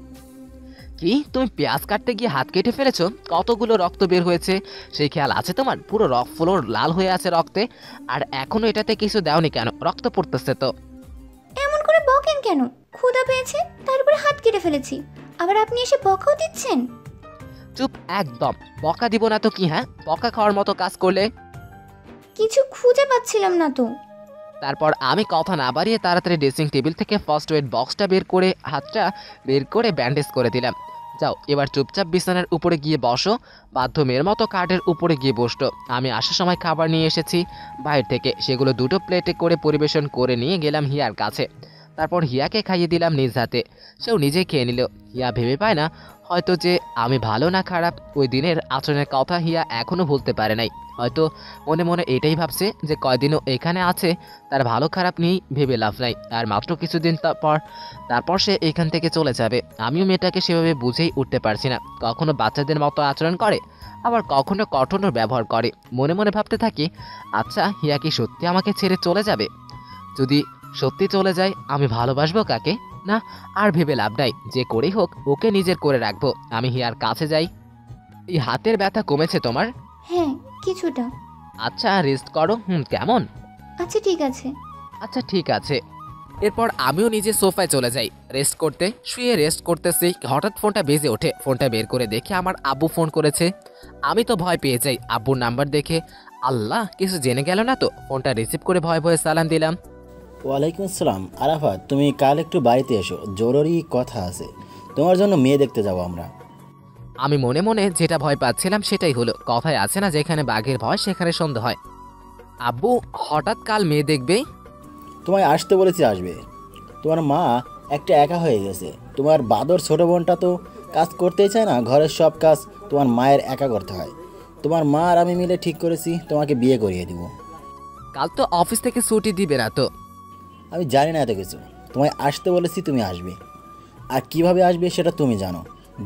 কি, তুমি পেঁয়াজ কাটতে গিয়ে হাত কেটে ফেলেছো? কতগুলো রক্ত বের হয়েছে সেই খেয়াল আছে তোমার? পুরো ফ্লোর লাল হয়ে আছে রক্তে, আর এখনো এটাতে কিছু দাওনি কেন? রক্ত পড়তেছে তো। এমন করে বকেন কেন? ক্ষুধা পেয়েছে, তার উপরে হাত কেটে ফেলেছি, আবার আপনি এসে বকাও দিচ্ছেন। চুপ একদম, বকা দিব না তো কি? হ্যাঁ, বকা খাওয়ার মতো কাজ করলে। কিছু খুঁজে পাচ্ছিলাম না তো। তারপর আমি কথা না বাড়িয়ে তাড়াতাড়ি ড্রেসিং টেবিল থেকে ফার্স্ট এড বক্সটা বের করে হাতটা বের করে ব্যান্ডেজ করে দিলাম। যাও, এবার চুপচাপ বিছানার উপরে গিয়ে বসো। বাধ্য মেয়ের মতো কাঠের উপরে গিয়ে বসলো। আমি আসার সময় খাবার নিয়ে এসেছি বাইরে থেকে, সেগুলো দুটো প্লেটে করে পরিবেশন করে নিয়ে গেলাম হিয়ার কাছে। তারপর হিয়াকে খাইয়ে দিলাম নিজ হাতে, সেও নিজে খেয়ে নিল। হিয়া ভেবে পায় না হয়তো যে আমি ভালো না খারাপ। ওই দিনের আচরণের কথা হিয়া এখনও ভুলতে পারে নাই। হয়তো মনে মনে এটাই ভাবছে যে কয়দিনও এখানে আছে, তার ভালো খারাপ নিয়েই ভেবে লাভ নাই। আর মাত্র কিছুদিন তারপর সে এখান থেকে চলে যাবে। আমিও মেয়েটাকে সেভাবে বুঝেই উঠতে পারছি না। কখনো বাচ্চাদের মতো আচরণ করে, আবার কখনো কঠোর ব্যবহার করে। মনে মনে ভাবতে থাকি, আচ্ছা হিয়া কি সত্যি আমাকে ছেড়ে চলে যাবে? যদি সত্যি চলে যায়, আমি ভালোবাসবো কাকে? না, আর ভেবে লাভ নাই। যে করেই হোক ওকে নিজের করে রাখবো। আমি হিয়ার কাছে যাই। এই হাতের ব্যথা কমেছে তোমার? হ্যাঁ, কিছুটা। আচ্ছা, রেস্ট করো। কেমন? আচ্ছা ঠিক আছে। আচ্ছা ঠিক আছে। এরপর আমিও নিজে সোফায় চলে যাই রেস্ট করতে। শুয়ে রেস্ট করতেছি, হঠাৎ ফোনটা বেজে ওঠে। ফোনটা বের করে দেখে আমার আব্বু ফোন করেছে। আমি তো ভয় পেয়ে যাই আব্বুর নাম্বার দেখে। আল্লাহ, কিছু জেনে গেল না তো? ফোনটা রিসিভ করে ভয়ে ভয়ে সালাম দিলাম। ওয়ালাইকুম আসসালাম। আরাফাত, তুমি কাল একটু বাড়িতে এসো, জরুরি কথা আছে। তোমার জন্য মেয়ে দেখতে যাবো আমরা। আমি মনে মনে যেটা ভয় পাচ্ছিলাম সেটাই হলো। কথায় আছে না, যেখানে বাঘের ভয় সেখানে সন্দেহ হয়। আব্বু হঠাৎ কাল মেয়ে দেখবে? তোমায় আসতে বলেছি, আসবে। তোমার মা একটা একা হয়ে গেছে। তোমার বাদর ছোট বোনটা তো কাজ করতেই চায় না, ঘরের সব কাজ তোমার মায়ের একা করতে হয়। তোমার মা আর আমি মিলে ঠিক করেছি তোমাকে বিয়ে করিয়ে দিব। কাল তো অফিস থেকে ছুটি দিবে না তো? আমি জানি না এত কিছু, তোমায় আসতে বলেছি, তুমি আসবে। আর কিভাবে আসবে সেটা তুমি জানো।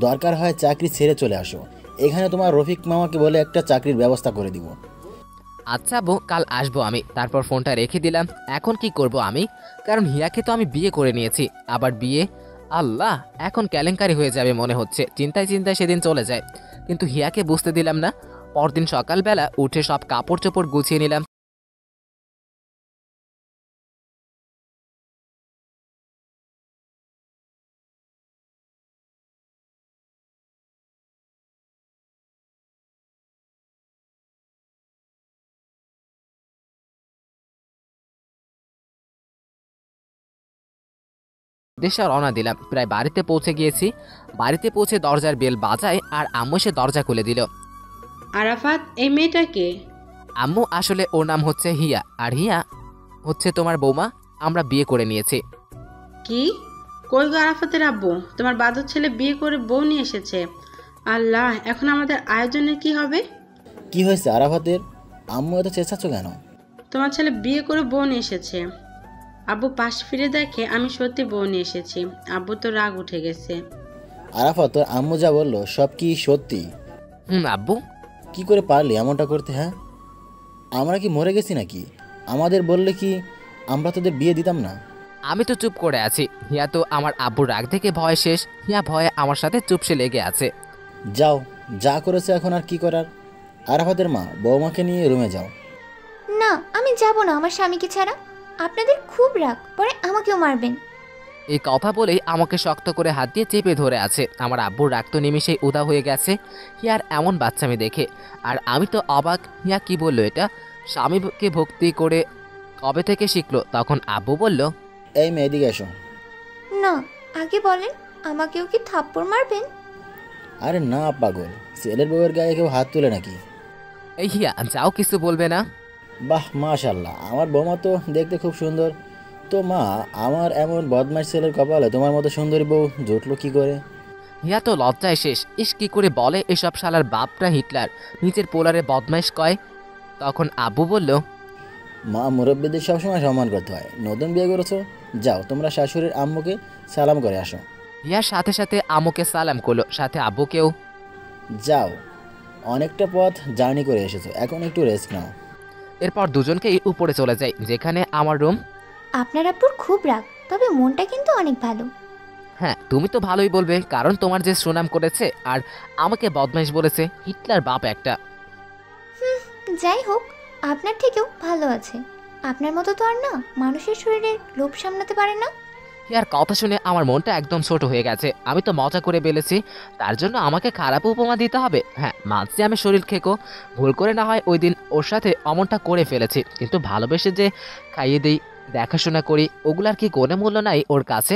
দরকার হয় চাকরি ছেড়ে চলে আসো, এখানে তোমার রফিক মামাকে বলে একটা চাকরির ব্যবস্থা করে দিব। আচ্ছা বউ, কাল আসবো আমি। তারপর ফোনটা রেখে দিলাম। এখন কি করব আমি? কারণ হিয়াকে তো আমি বিয়ে করে নিয়েছি। আবার বিয়ে? আল্লাহ, এখন কেলেঙ্কারি হয়ে যাবে মনে হচ্ছে। চিন্তায় চিন্তায় সেদিন চলে যায়, কিন্তু হিয়াকে বুঝতে দিলাম না। পরদিন সকালবেলা উঠে সব কাপড় চোপড় গুছিয়ে নিলাম। দেশে রওনা দিলাম। প্রায় বাড়িতে পৌঁছে গিয়েছি। বাড়িতে পৌঁছে দরজার বেল বাজায় আর আম্মু এসে দরজা খুলে দিল। আরাফাত, এই মেয়েটাকে? আম্মু, আসলে ওর নাম হচ্ছে হিয়া, আর হিয়া হচ্ছে তোমার বৌমা। আমরা বিয়ে করে নিয়েছি। কি? কই গো আরাফাতের আব্বু? তোমার বাদর ছেলে বিয়ে করে বউ নিয়ে এসেছে। আল্লাহ, এখন আমাদের আয়োজনের কি হবে? কি হয়েছে আরাফাতের? আম্মু এত চেঁচাচ্ছ কেন? তোমার ছেলে বিয়ে করে বউ নিয়ে এসেছে। আব্বু পাশ ফিরে দেখে আমি সত্যি বউ নিয়ে এসেছি। আব্বু তো রাগ উঠে গেছে। আরাফাত, তোর আম্মু যা বললো সব কি সত্যি? আব্বু। কি করে পারলি এমনটা করতে? হ্যাঁ, আমরা কি মরে গেছি নাকি? আমাদের বললে কি আমরা তোদের বিয়ে দিতাম না? আমি তো চুপ করে আছি। হিয়া তো আমার আব্বুর রাগ দেখে ভয় শেষ। হিয়া ভয়ে আমার সাথে চুপসে লেগে আছে। যাও, যা করেছে এখন আর কি করার। আরাফাতের মা, বৌমাকে নিয়ে রুমে যাও। না, আমি যাব না আমার স্বামীকে ছাড়া। আপনাদের খুব রাগ, পরে আমাকেও মারবেন। এই কথা বলেই আমাকে শক্ত করে হাত দিয়ে চেপে ধরে আছে। আমার আব্বুর রাগ তো নিমিশেই উদা হয়ে গেছে হিয়ার এমন বাচ্চামি দেখে। আর আমি তো অবাক, হিয়া কি বললো এটা? স্বামীকে ভক্তি করে কবে থেকে শিখলো? তখন আব্বু বলল, এই মেয়ে এদিকে এসো। না, আগে বলেন, আমাকেও কি থাপ্পড় মারবেন? আরে না পাগল, ছেলের বউয়ের গায়ে কেউ হাত তুলে নাকি? এই হিয়া, যাও, কিছু বলবে না? বাহ, মাশাল্লাহ, আমার বৌমা তো দেখতে খুব সুন্দর। তো মা, আমার এমন বদমাশ ছেলের কপালে তোমার মতো সুন্দরী বউ জুটলো কি করে? হিয়া তো লজ্জায় শেষ। ইস, কি করে বলে এসব? শালার বাপটা হিটলার, নিজের পোলারে বদমাইশ কয়। তখন আব্বু বলল, মা, মুরব্বীদের সবসময় সম্মান করতে হয়। নতুন বিয়ে করেছো, যাও তোমরা শাশুড়ির আম্মুকে সালাম করে আসো। হিয়ার সাথে সাথে আম্মুকে সালাম করলো, সাথে আব্বুকেও। যাও, অনেকটা পথ জার্নি করে এসেছো, এখন একটু রেস্ট নাও। এরপর দুজনকেই উপরে চলে যাই, যেখানে আমার রুম। আপনার আব্বুর খুব রাগ, তবে মনটা কিন্তু অনেক ভালো। হ্যাঁ, তুমি তো ভালোই বলবে, কারণ তোমার যে সুনাম করেছে আর আমাকে বদমাইশ বলেছে, হিটলার বাপ একটা। যাই হোক, আপনার থেকেও ভালো আছে। আপনার মতো তো আর না, মানুষের শরীরের লোভ সামলাতে পারে না। হিয়ার কথা শুনে আমার মনটা একদম ছোট হয়ে গেছে। আমি তো মজা করে বলেছি, তার জন্য আমাকে খারাপ উপমা দিতে হবে? হ্যাঁ, মাঝে আমি শরীর খেকো, ভুল করে না হয় ওই দিন ওর সাথে অমনটা করে ফেলেছি, কিন্তু ভালোবেসে যে খাইয়ে দিই, দেখাশোনা করি, ওগুলার কি কোনো মূল্য নাই ওর কাছে?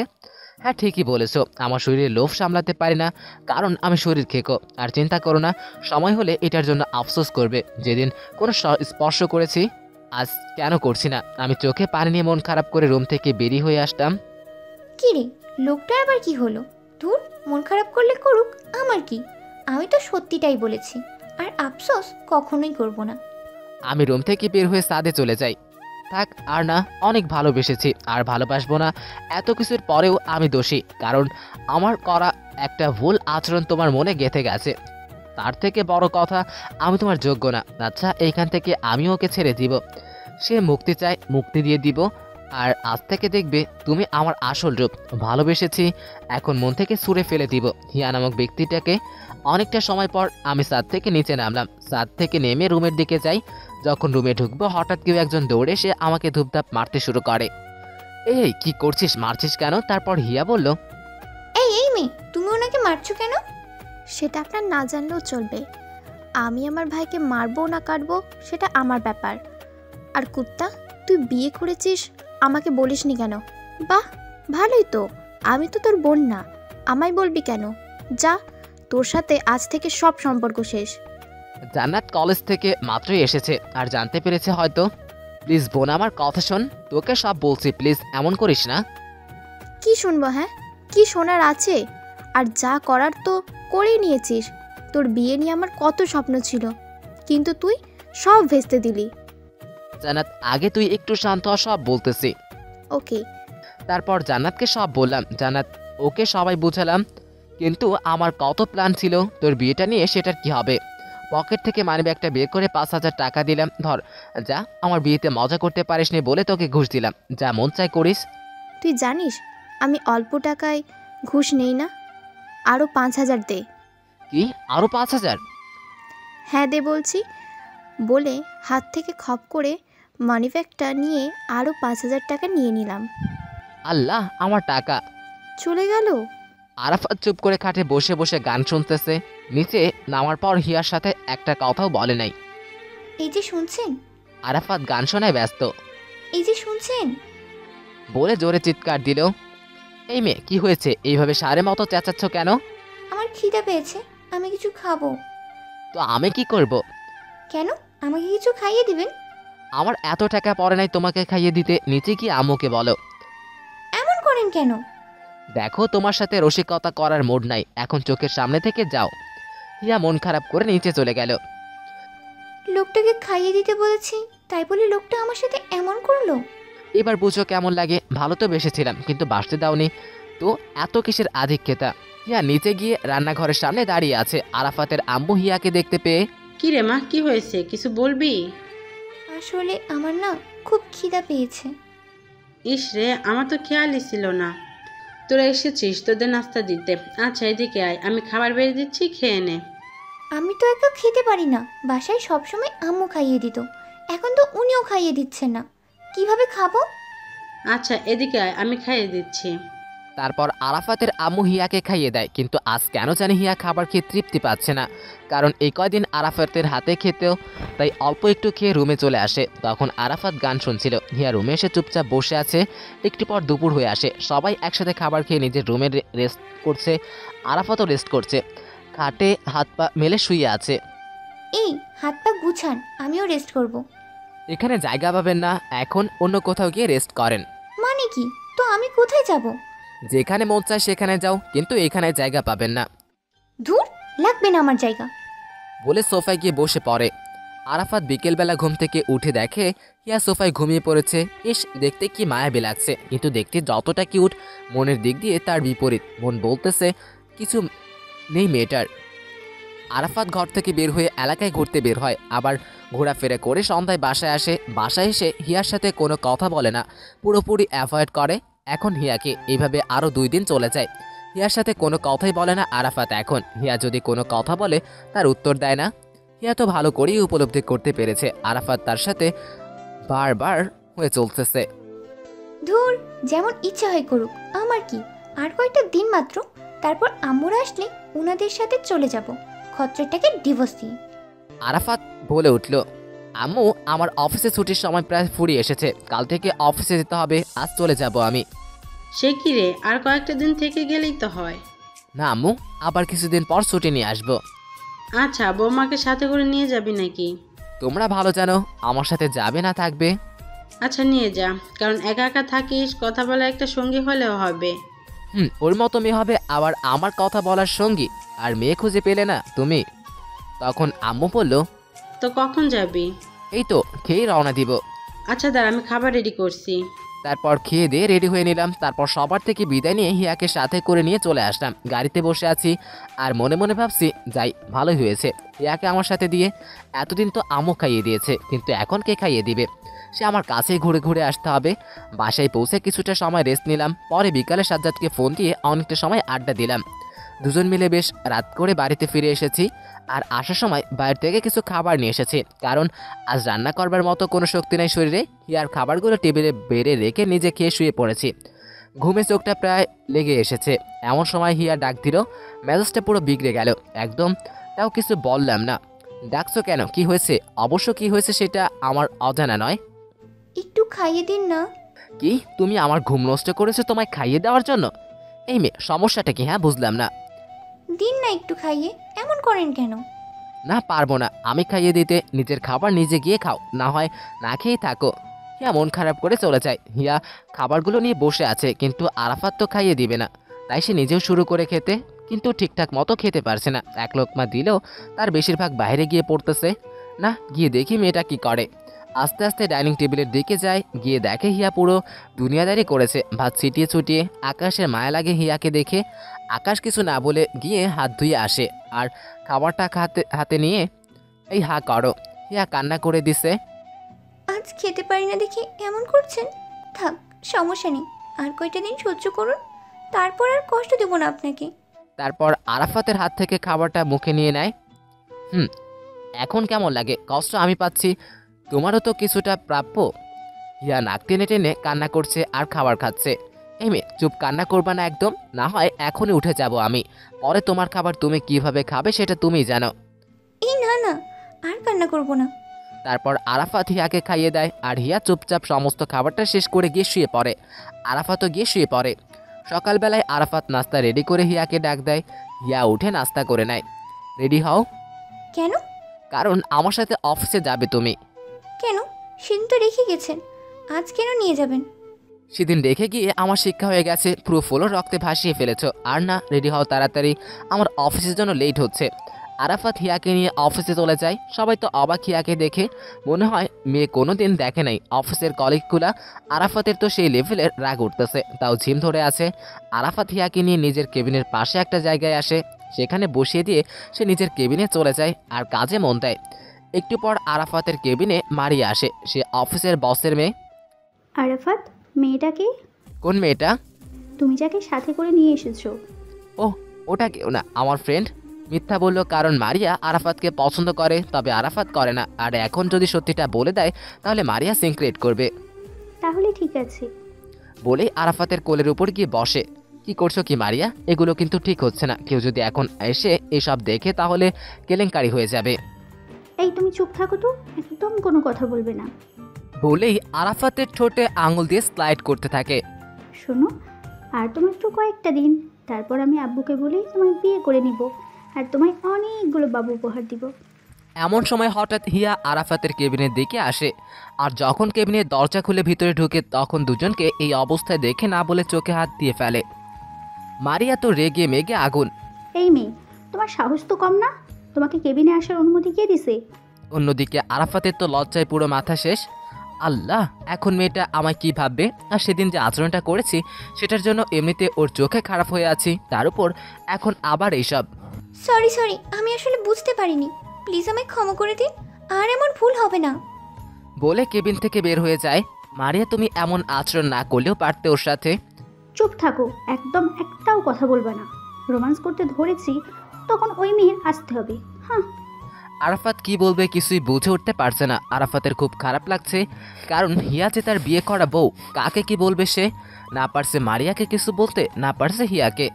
হ্যাঁ, ঠিকই বলেছো, আমার শরীরে লোভ সামলাতে পারি না, কারণ আমি শরীর খেকো। আর চিন্তা করো না, সময় হলে এটার জন্য আফসোস করবে। যেদিন কোনো স্পর্শ করেছি, আজ কেন করছি না? আমি চোখে পানি নিয়ে মন খারাপ করে রুম থেকে বেরিয়ে হয়ে আসতাম। কি রে, লোকটার আবার কি হলো? ধুর, মন খারাপ করলে করুক, আমার কি? আমি তো সত্যিটাই বলেছি, আর আফসোস কখনোই করব না। আমি রুম থেকে বের হয়ে ছাদে চলে যাই। থাক আর না, অনেক ভালোবেসেছি, আর ভালোবাসবো না। এত কিছুর পরেও আমি দোষী, কারণ আমার করা একটা ভুল আচরণ তোমার মনে গেঁথে গেছে। তার থেকে বড় কথা, আমি তোমার যোগ্য না। আচ্ছা, এইখান থেকে আমি ওকে ছেড়ে দিব। সে মুক্তি চায়, মুক্তি দিয়ে দিব। আর আজ থেকে দেখবে তুমি আমার আসল রূপ। ভালোবেসেছি, এখন মন থেকে ছুঁড়ে ফেলে দিব হিয়া নামক ব্যক্তিটাকে। অনেকটা সময় পর আমি ছাদ থেকে নিচে নামলাম। ছাদ থেকে নেমে রুমের দিকে যাই। যখন রুমে ঢুকবো, হঠাৎ কেউ একজন দৌড়ে এসে আমাকে ধূপধাপ মারতে শুরু করে। এই, কি করছিস? মারছিস কেন? তারপর হিয়া বলল, এই মেয়ে, তুমি ওনাকে মারছো কেন? সেটা আপনার না জানলেও চলবে। আমি আমার ভাইকে মারবো না কাটবো সেটা আমার ব্যাপার। আর কুত্তা, তুই বিয়ে করেছিস, আমাকে বলিসনি কেন? বাহ, ভালোই তো। আমি তো তোর বোন না, আমায় বলবি কেন? যা, তোর সাথে আজ থেকে সব সম্পর্ক শেষ। জান্নাত কলেজ থেকে মাত্রই এসেছে আর জানতে পেরেছে হয়তো। প্লিজ বোন, আমার কথা শোন, তোকে সব বলছি, প্লিজ এমন করিস না। কি শুনবো? হ্যাঁ, কি শোনার আছে? আর যা করার তো করেই নিয়েছিস। তোর বিয়ে নিয়ে আমার কত স্বপ্ন ছিল, কিন্তু তুই সব ভেস্তে দিলি। জান্নাত, আগে তুই একটু শান্ত হ, সব বলতেছি। ওকে। তারপর জান্নাতকে সব বললাম। জান্নাত ওকে সবাই বুঝালাম, কিন্তু আমার কত প্ল্যান ছিল তোর বিয়েটা নিয়ে, সেটার কি হবে? পকেট থেকে মানিব্যাগটা বের করে 5,000 টাকা দিলাম, ধর যা, আমার বিয়েতে মজা করতে পারিসনি বলে তোকে ঘুষ দিলাম, যা মন চাই করিস। তুই জানিস আমি অল্প টাকায় ঘুষ নেই না। আরও 5,000 দে। কি? আরো 5,000? হ্যাঁ দে বলছি বলে হাত থেকে খপ করে মানিব্যাগটা নিয়ে আরও 5,000 টাকা নিয়ে নিলাম। আল্লাহ, আমার টাকা! চলে গেল। আরাফাত চুপ করে খাটে বসে বসে গান শুনতেছে। নিচে নামার পর হিয়ার সাথে একটা কথাও বলে নাই। এই যে শুনছেন, আরাফাত গান শোনায় ব্যস্ত। এই যে শুনছেন বলে জোরে চিৎকার দিল। এই মেয়ে, কি হয়েছে? এইভাবে সারে মতো চেঁচাচ্ছ কেন? আমার খিদে পেয়েছে, আমি কিছু খাবো। তো আমি কি করব? কেন, আমাকে কিছু খাইয়ে দিবেন? আমার এত টাকা পড়ে নাই তোমাকে খাইয়ে দিতে। নিচে কি আম্মুকে বলো। এমন করেন কেন? দেখো, তোমার সাথে রসিকতা করার মুড নাই, এখন চোখের সামনে থেকে যাও। হিয়া মন খারাপ করে নিচে চলে গেল। লোকটাকে খাইয়ে দিতে বলেছি, তাই বলে লোকটা আমার সাথে এমন করলো। এবার বুঝো কেমন লাগে। ভালো তো বেসেছিলাম, কিন্তু বাসতে দাওনি তো। এত কিসের আধিক্যতা? হিয়া নিচে গিয়ে রান্নাঘরের সামনে দাঁড়িয়ে আছে। আরাফাতের আম্মু হিয়াকে দেখতে পেয়ে, কি রে মা, কি হয়েছে, কিছু বলবি? আসলে আমার না খুব খিদা পেয়েছে। ইস রে, আমার তো খেয়ালই ছিল না তোরা এসেছিস, তোদের নাস্তা দিতে। আচ্ছা এদিকে আয়, আমি খাবার বেড়ে দিচ্ছি, খেয়ে নে। আমি তো একা খেতে পারি না, বাসায় সবসময় আম্মু খাইয়ে দিত, এখন তো উনিও খাইয়ে দিচ্ছেন না, কিভাবে খাবো? আচ্ছা এদিকে আয়, আমি খাইয়ে দিচ্ছি। তারপর আরাফাতের আম্মু হিয়াকে খাইয়ে দেয়। কিন্তু আজ কেন জানি হিয়া খাবার খেয়ে তৃপ্তি পাচ্ছে না, কারণ এই কয়দিন আরাফাতের হাতে খেতেও, তাই অল্প একটু খেয়ে রুমে চলে আসে। তখন আরাফাত গান শুনছিল। হিয়া রুমে এসে চুপচাপ বসে আছে। একটু পর দুপুর হয়ে আসে। সবাই একসাথে খাবার খেয়ে নিজের রুমে রেস্ট করছে। আরাফাতও রেস্ট করছে, খাটে হাত পা মেলে শুয়ে আছে। এই হাত পা গুছান, আমিও রেস্ট করব। এখানে জায়গা পাবেন না, এখন অন্য কোথাও গিয়ে রেস্ট করেন। মানে কি? তো আমি কোথায় যাব? যেখানে মন চায় সেখানে যাও, কিন্তু এখানে জায়গা পাবেন না। ধুর, লাগবে না আমার জায়গা। বলে সোফায় গিয়ে বসে পড়ে। আরাফাত বিকেলবেলা ঘুম থেকে উঠে দেখে হিয়া সোফায় ঘুমিয়ে পড়েছে। ইস, দেখতে কি মায়াবী লাগছে, কিন্তু দেখতে যতটা কিউট, মনের দিক দিয়ে তার বিপরীত। মন বলতেছে কিছু নেই মেয়েটার। আরাফাত ঘর থেকে বের হয়ে এলাকায় ঘুরতে বের হয়, আবার ঘোরাফেরা করে সন্ধ্যায় বাসায় আসে। বাসায় এসে হিয়ার সাথে কোনো কথা বলে না, পুরোপুরি অ্যাভয়েড করে। এখন হিয়াকে এইভাবে আরও 2 দিন চলে যায়। হিয়ার সাথে কোনো কথাই বলে না আরাফাত। এখন হিয়া যদি কোনো কথা বলে তার উত্তর দেয় না। হিয়া তো ভালো করেই উপলব্ধি করতে পেরেছে আরাফাত তার সাথে বারবার হয়ে চলতেছে। ধুর, যেমন ইচ্ছা হয় করুক, আমার কি? আর কয়েকটা দিন মাত্র, তারপর আম্মুরা আসলে ওনাদের সাথে চলে যাব, খচ্চরটাকে ডিভোর্স দিয়ে। আরাফাত বলে উঠল, আম্মু, আমার অফিসে ছুটির সময় প্রায় ফুরিয়ে এসেছে, কাল থেকে অফিসে যেতে হবে, আজ চলে যাব আমি। সে কি রে, আর কয়েকটা দিন থেকে গেলেই তো হয়। না আম্মু, আবার কিছুদিন পর ছুটি নিয়ে আসবো। আচ্ছা, বৌমাকে সাথে করে নিয়ে যাবি নাকি? তোমরা ভালো জানো আমার সাথে যাবে না থাকবে। আচ্ছা নিয়ে যা, কারণ একা একা থাকিস, কথা বলা একটা সঙ্গী হলেও হবে। ওর মতো মেয়ে হবে আবার আমার কথা বলার সঙ্গী, আর মেয়ে খুঁজে পেলে না তুমি? তখন আম্মু বলল, তো কখন যাবি? এই তো খেয়ে রওনা দিব। আচ্ছা দাঁড়া, আমি খাবার রেডি করছি। তারপর খেয়ে দিয়ে রেডি হয়ে নিলাম। তারপর সবার থেকে বিদায় নিয়ে হিয়াকে সাথে করে নিয়ে চলে আসলাম। গাড়িতে বসে আছি আর মনে মনে ভাবছি, যাই, ভালোই হয়েছে হিয়াকে আমার সাথে দিয়ে। এতদিন তো আম্মু খাইয়ে দিয়েছে, কিন্তু এখন কে খাইয়ে দিবে? সে আমার কাছেই ঘুরে ঘুরে আসতে হবে। বাসায় পৌঁছে কিছুটা সময় রেস্ট নিলাম। পরে বিকালে সাজ্জাদকে ফোন দিয়ে অনেকটা সময় আড্ডা দিলাম। দুজন মিলে বেশ রাত করে বাড়িতে ফিরে এসেছি। আর আসার সময় বাইরে থেকে কিছু খাবার নিয়ে এসেছি, কারণ আজ রান্না করবার মতো কোনো শক্তি নাই শরীরে। হিয়ার খাবারগুলো টেবিলে বেড়ে রেখে নিজে খেয়ে শুয়ে পড়েছি। ঘুমে চোখটা প্রায় লেগে এসেছে। এমন সময় হিয়া ডাক দিল। মেজাজটা পুরো বিগড়ে গেল একদম। তাও কিছু বললাম না। ডাকছো কেন? কি হয়েছে? অবশ্য কি হয়েছে সেটা আমার অজানা নয়। একটু খাইয়ে দিন না। কি, তুমি আমার ঘুম নষ্ট করেছো তোমায় খাইয়ে দেওয়ার জন্য? এই মেয়ে, সমস্যাটা কি? হ্যাঁ, বুঝলাম না। দিন না একটু খাইয়ে, এমন করেন কেন? না, পারবো না আমি খাইয়ে দিতে। নিজের খাবার নিজে গিয়ে খাও, না হয় না খেয়েই থাকো। হিয়া মন খারাপ করে চলে যায়। হিয়া খাবারগুলো নিয়ে বসে আছে, কিন্তু আরাফাত তো খাইয়ে দিবে না। তাই সে নিজেও শুরু করে খেতে, কিন্তু ঠিকঠাক মতো খেতে পারছে না। এক লোকমা দিলেও তার বেশিরভাগ বাইরে গিয়ে পড়তেছে। না, গিয়ে দেখি মেয়েটা কি করে। আস্তে আস্তে ডাইনিং টেবিলের দিকে যায়। গিয়ে দেখে হিয়া পুরো দুনিয়াদারি করেছে। ভাত ছিটিয়ে ছুটিয়ে। আকাশের মায়া লাগে হিয়াকে দেখে। আকাশ কিছু না বলে গিয়ে হাত ধুয়ে আসে আর খাবারটা হাতে নিয়ে এই হা করো। হিয়া কান্না করে দিছে। আজ খেতে পারি না দেখে এমন করছেন? থাক, সমস্যা নেই, আর কয়টা দিন সহ্য করুন, তারপর আর কষ্ট দেব না আপনাকে। তারপর আরাফাতের হাত থেকে খাবারটা মুখে নিয়ে নেয়। এখন কেমন লাগে? কষ্ট আমি পাচ্ছি, তোমারও তো কিছুটা প্রাপ্য। হিয়া নাক টেনে টেনে কান্না করছে আর খাবার খাচ্ছে। এই মেয়ে, চুপ, কান্না করবা না একদম, না হয় এখনই উঠে যাব আমি। পরে তোমার খাবার তুমি কিভাবে খাবে সেটা তুমিই জানো। এই না না, আর কান্না করব না। তারপর আরাফাত হিয়াকে খাইয়ে দেয় আর হিয়া চুপচাপ সমস্ত খাবারটা শেষ করে গিয়ে শুয়ে পড়ে। আরাফাতও গিয়ে শুয়ে পড়ে। সকালবেলায় আরাফাত নাস্তা রেডি করে হিয়াকে ডাক দেয়। হিয়া উঠে নাস্তা করে নেয়। রেডি হও। কেন? কারণ আমার সাথে অফিসে যাবে তুমি। কেন? সেদিন তো রেখে গেছেন, আজ কেন নিয়ে যাবেন? সেদিন রেখে গিয়ে আমার শিক্ষা হয়ে গেছে, পুরো ফলো রক্তে ভাসিয়ে ফেলেছো। আর না, রেডি হও তাড়াতাড়ি, আমার অফিসের জন্য লেট হচ্ছে। আরাফাত হিয়াকে নিয়ে অফিসে চলে যায়। সবাই তো অবাক হিয়াকে দেখে, মনে হয় মেয়ে কোনো দিন দেখে নাই। অফিসের কলিগগুলা আরাফাতের তো সেই লেভেলের রাগ উঠতেছে, তাও ঝিম ধরে আছে। আরাফাত হিয়াকে নিয়ে নিজের কেবিনের পাশে একটা জায়গায় আসে, সেখানে বসিয়ে দিয়ে সে নিজের কেবিনে চলে যায় আর কাজে মন দেয়। একটু পর আরাফাতের কেবিনে মারিয়া আসে। সে অফিসের বসের মেয়ে। আরাফাত, মেয়েটাকে? কোন মেয়েটা? তুমি যাকে সাথে করে নিয়ে এসেছো। ওহ, ওটা কেউ না, আমার ফ্রেন্ড। মিথ্যা বলল, কারণ মারিয়া আরাফাতকে পছন্দ করে, তবে আরাফাত করে না। আর এখন যদি সত্যিটা বলে দেয় তাহলে মারিয়া সিনক্রেট করবে। তাহলে ঠিক আছে। বলেই আরাফাতের কোলের উপর গিয়ে বসে। কি করছো কি মারিয়া? এগুলো কিন্তু ঠিক হচ্ছে না। কেউ যদি এখন এসে এসব দেখে তাহলে কেলেঙ্কারি হয়ে যাবে। এই তুমি চুপ থাকো তো, একদম কোনো কথা বলবে না। বলেই আরাফাতের ঠোঁটে আঙুল দিয়ে স্লাইড করতে থাকে। শোনো, আর তোমার তো কয়েকটা দিন, তারপর আমি আব্বুকে বলেই তোমায় বিয়ে করে নিব, আর তোমায় অনেকগুলো বাবু উপহার দিব। এমন সময় হঠাৎ হিয়া আরাফাতের কেবিনের দিকে আসে। আর যখন কেবিনের দরজা খুলে ভিতরে ঢুকে, তখন দুজনকে এই অবস্থায় দেখে না বলে চোখে হাত দিয়ে ফেলে। মারিয়া তো রেগে মেগে আগুন। এই মেয়ে, তোমার সাহস তো কম না? তোমাকে কেবিনে আসার অনুমতি কে দিছে? অন্যদিকে আরাফাতের তো লজ্জায় পুরো মাথা শেষ। আল্লাহ, এখন মেয়েটা আমায় কি ভাববে? আর সেদিন যে আচরণটা করেছি সেটার জন্য এমনিতে ওর চোখে খারাপ হয়ে আছি, তার উপর এখন আবার এইসব। সরি সরি, আমি আসলে বুঝতে পারিনি, প্লিজ আমায় ক্ষমা করে দিন, আর এমন ভুল হবে না। বলে কেবিন থেকে বের হয়ে যায়। মারিয়া, তুমি এমন আচরণ না করলেও পারতে ওর সাথে। চুপ থাকো, একদম একটাও কথা বলবে না। রোমান্স করতে ধরেছি তখন ওই মেয়ের আসতে হবে। হ্যাঁ। আরাফাত কি বলবে কিছুই বুঝে উঠতে পারছে না। আরাফাতের খুব খারাপ লাগছে, কারণ হিয়া যে তার বিয়ে করা বউ, কাকে কি বলবে সে? না পারছে মারিয়াকে কিছু বলতে, না পারছে হিয়াকে।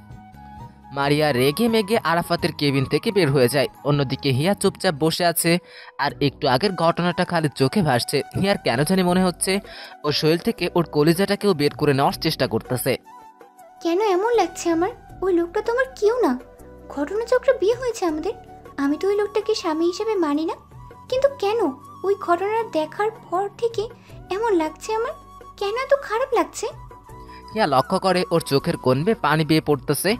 মারিয়া রেগে মেগে আরাফাতের কেবিন থেকে বের হয়ে যায়। অন্যদিকে হিয়া চুপচাপ বসে আছে আর একটু আগের ঘটনাটা খালি চোখে ভাসছে। হিয়ার কেন জানি মনে হচ্ছে ওর শরীর থেকে ওর কলিজাটাকেও বের করে নেওয়ার চেষ্টা করতেছে। কেন এমন লাগছে আমার? ওই লোকটা তো আমার কেউ না। ঘটনাচক্রে বিয়ে হয়েছে আমাদের, আমি তো ওই লোকটাকে স্বামী হিসেবে মানি না। কিন্তু কেন ওই ঘটনা দেখার পর থেকে এমন লাগছে আমার? কেন এত খারাপ লাগছে? হিয়া লক্ষ্য করে ওর চোখের কোণ বেয়ে পানি বেয়ে পড়তেছে।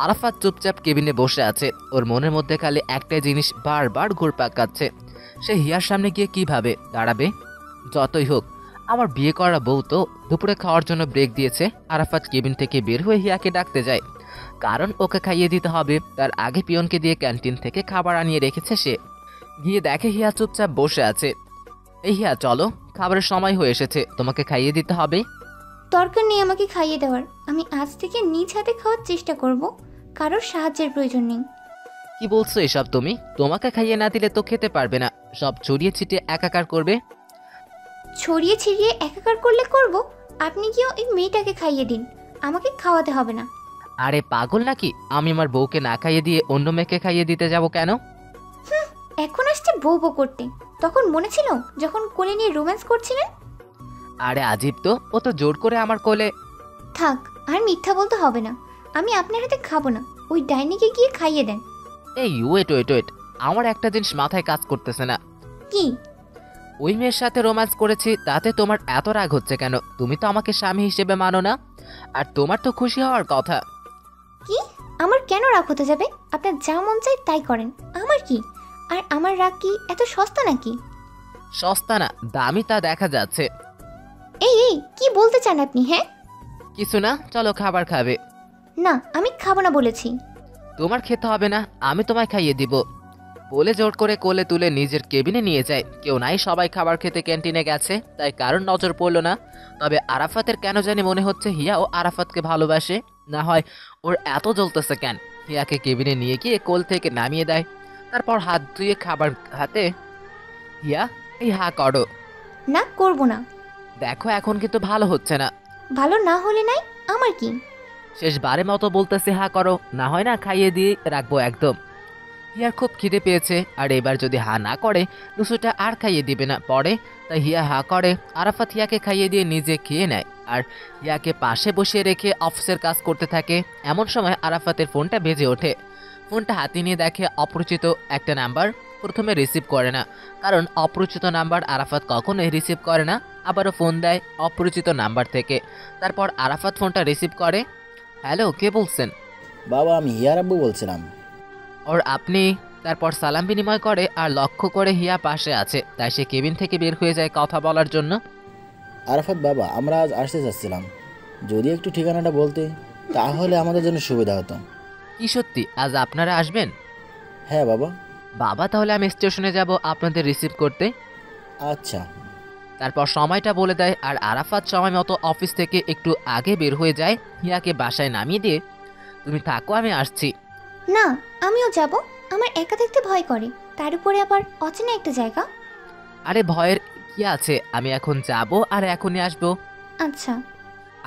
আরাফাত চুপচাপ কেবিনে বসে আছে। ওর মনের মধ্যে খালি একটাই জিনিস বারবার ঘুরপাক খাচ্ছে, সে হিয়ার সামনে গিয়ে কিভাবে দাঁড়াবে। যতই হোক, আমার বিয়ে করা বউ তো। দুপুরে খাওয়ার জন্য ব্রেক দিয়েছে। আরাফাত কেবিন থেকে বের হয়ে হিয়াকে ডাকতে যায়, কারণ ওকে খাইয়ে দিতে হবে। তার আগে পিয়নকে দিয়ে ক্যান্টিন থেকে খাবার আনিয়ে রেখেছে সে। গিয়ে দেখে হিয়া চুপচাপ বসে আছে। এই হিয়া, চলো, খাবারের সময় হয়ে এসেছে, তোমাকে খাইয়ে দিতে হবে। দরকার নেই আমাকে খাইয়ে দেওয়ার, আমি আজ থেকে নিজ হাতে খাওয়ার চেষ্টা করব, কারোর সাহায্যের প্রয়োজন নেই। কি বলছো এসব তুমি? তোমাকে খাইয়ে না দিলে তো খেতে পারবে না, সব ছড়িয়ে ছিটিয়ে একাকার করবে। ছড়িয়ে ছিড়িয়ে একাকার করলে করব, আপনি গিয়ে ওই মেয়েটাকে খাইয়ে দিন, আমাকে খাওয়াতে হবে না। আরে পাগল নাকি? আমি আমার বউকে না খাইয়ে দিয়ে অন্য মেয়েকে খাইয়ে দিতে যাব কেন? এখন আসছে বউ বউ করতে, তখন মনে ছিল যখন কোলে নিয়ে রোম্যান্স করছিলেন? আরে আজীব তো, ও তো জোর করে আমার কোলে। থাক, আর মিথ্যা বলতে হবে না, আমি আপনার হাতে খাবো না, ওই ডাইনিকে গিয়ে খাইয়ে দেন। এই ওয়েট ওয়েট ওয়েট, আমার একটা জিনিস মাথায় কাজ করতেছে না। কি? ওই মেয়ের সাথে রোম্যান্স করেছি, তাতে তোমার এত রাগ হচ্ছে কেন? তুমি তো আমাকে স্বামী হিসেবে মানো না, আর তোমার তো খুশি হওয়ার কথা। কি? আমার কেন রাগ হতে যাবে? আপনার যা মন চায় তাই করেন, আমার কি? আর আমার রাগ কি এত সস্তা নাকি? সস্তা না, দামি তা দেখা যাচ্ছে। এই এই, কি বলতে চান আপনি? হ্যাঁ, কিছু না, চলো খাবার খাবে। না, আমি খাবো না বলেছি। তোমার খেতে হবে না, আমি তোমায় খাইয়ে দিব। বলে জোর করে কোলে তুলে নিজের কেবিনে নিয়ে যায়। কেউ নাই, সবাই খাবার খেতে ক্যান্টিনে গেছে, তাই কারণ নজর পড়লো না। তবে আরাফাতের কেন জানি মনে হচ্ছে হিয়াও আরাফাতকে ভালোবাসে। না হয় ওর এত জ্বলতেছে কেন? হিয়াকে কেবিনে নিয়ে গিয়ে কোল থেকে নামিয়ে দেয়। তারপর হাত ধুয়ে খাবার হাতে হিয়া এই হা করো। না, করব না। দেখো এখন কিন্তু ভালো হচ্ছে না। ভালো না হলে নাই, আমার কি? শেষবারের মতো বলতেছে হা করো, না হয় না খাইয়ে দিয়ে রাখবো একদম। হিয়ার খুব খিদে পেয়েছে, আর এবার যদি হা না করে লুচুটা আর খাইয়ে দিবে না পরে। তাই হিয়া হা করে। আরাফাত হিয়াকে খাইয়ে দিয়ে নিজে খেয়ে নেয় আর হিয়াকে পাশে বসিয়ে রেখে অফিসের কাজ করতে থাকে। এমন সময় আরাফাতের ফোনটা বেজে ওঠে। ফোনটা হাতে নিয়ে দেখে অপরিচিত একটা নাম্বার। প্রথমে রিসিভ করে না, কারণ অপরিচিত নাম্বার আরাফাত কখনোই রিসিভ করে না। আবারও ফোন দেয় অপরিচিত নাম্বার থেকে। তারপর আরাফাত ফোনটা রিসিভ করে। হ্যালো, কে বলছেন? বাবা, আমি হিয়ার আব্বু বলছিলাম। ওর আপনি? তারপর সালাম বিনিময় করে আর লক্ষ্য করে হিয়া পাশে আছে, তাই সে কেবিন থেকে বের হয়ে যায় কথা বলার জন্য। আরাফাত বাবা, আমরা আজ আসতে চাচ্ছিলাম, যদি একটু ঠিকানাটা বলতে তাহলে আমাদের জন্য সুবিধা হতো। কি সত্যি আজ আপনারা আসবেন? হ্যাঁ বাবা। বাবা, তাহলে আমি স্টেশনে যাব আপনাদের রিসিভ করতে। আচ্ছা। তারপর সময়টা বলে দেয় আর আরাফাত সময় মতো অফিস থেকে একটু আগে বের হয়ে যায়। হিয়াকে বাসায় নামিয়ে দিয়ে তুমি থাকো, আমি আসছি। না, আমিও যাব। আমার একা থাকতে ভয় করে, তার উপরে আবার অচেনা একটা জায়গা। আরে ভয়ের কি আছে, আমি এখন যাব আর এখনই আসবো। আচ্ছা।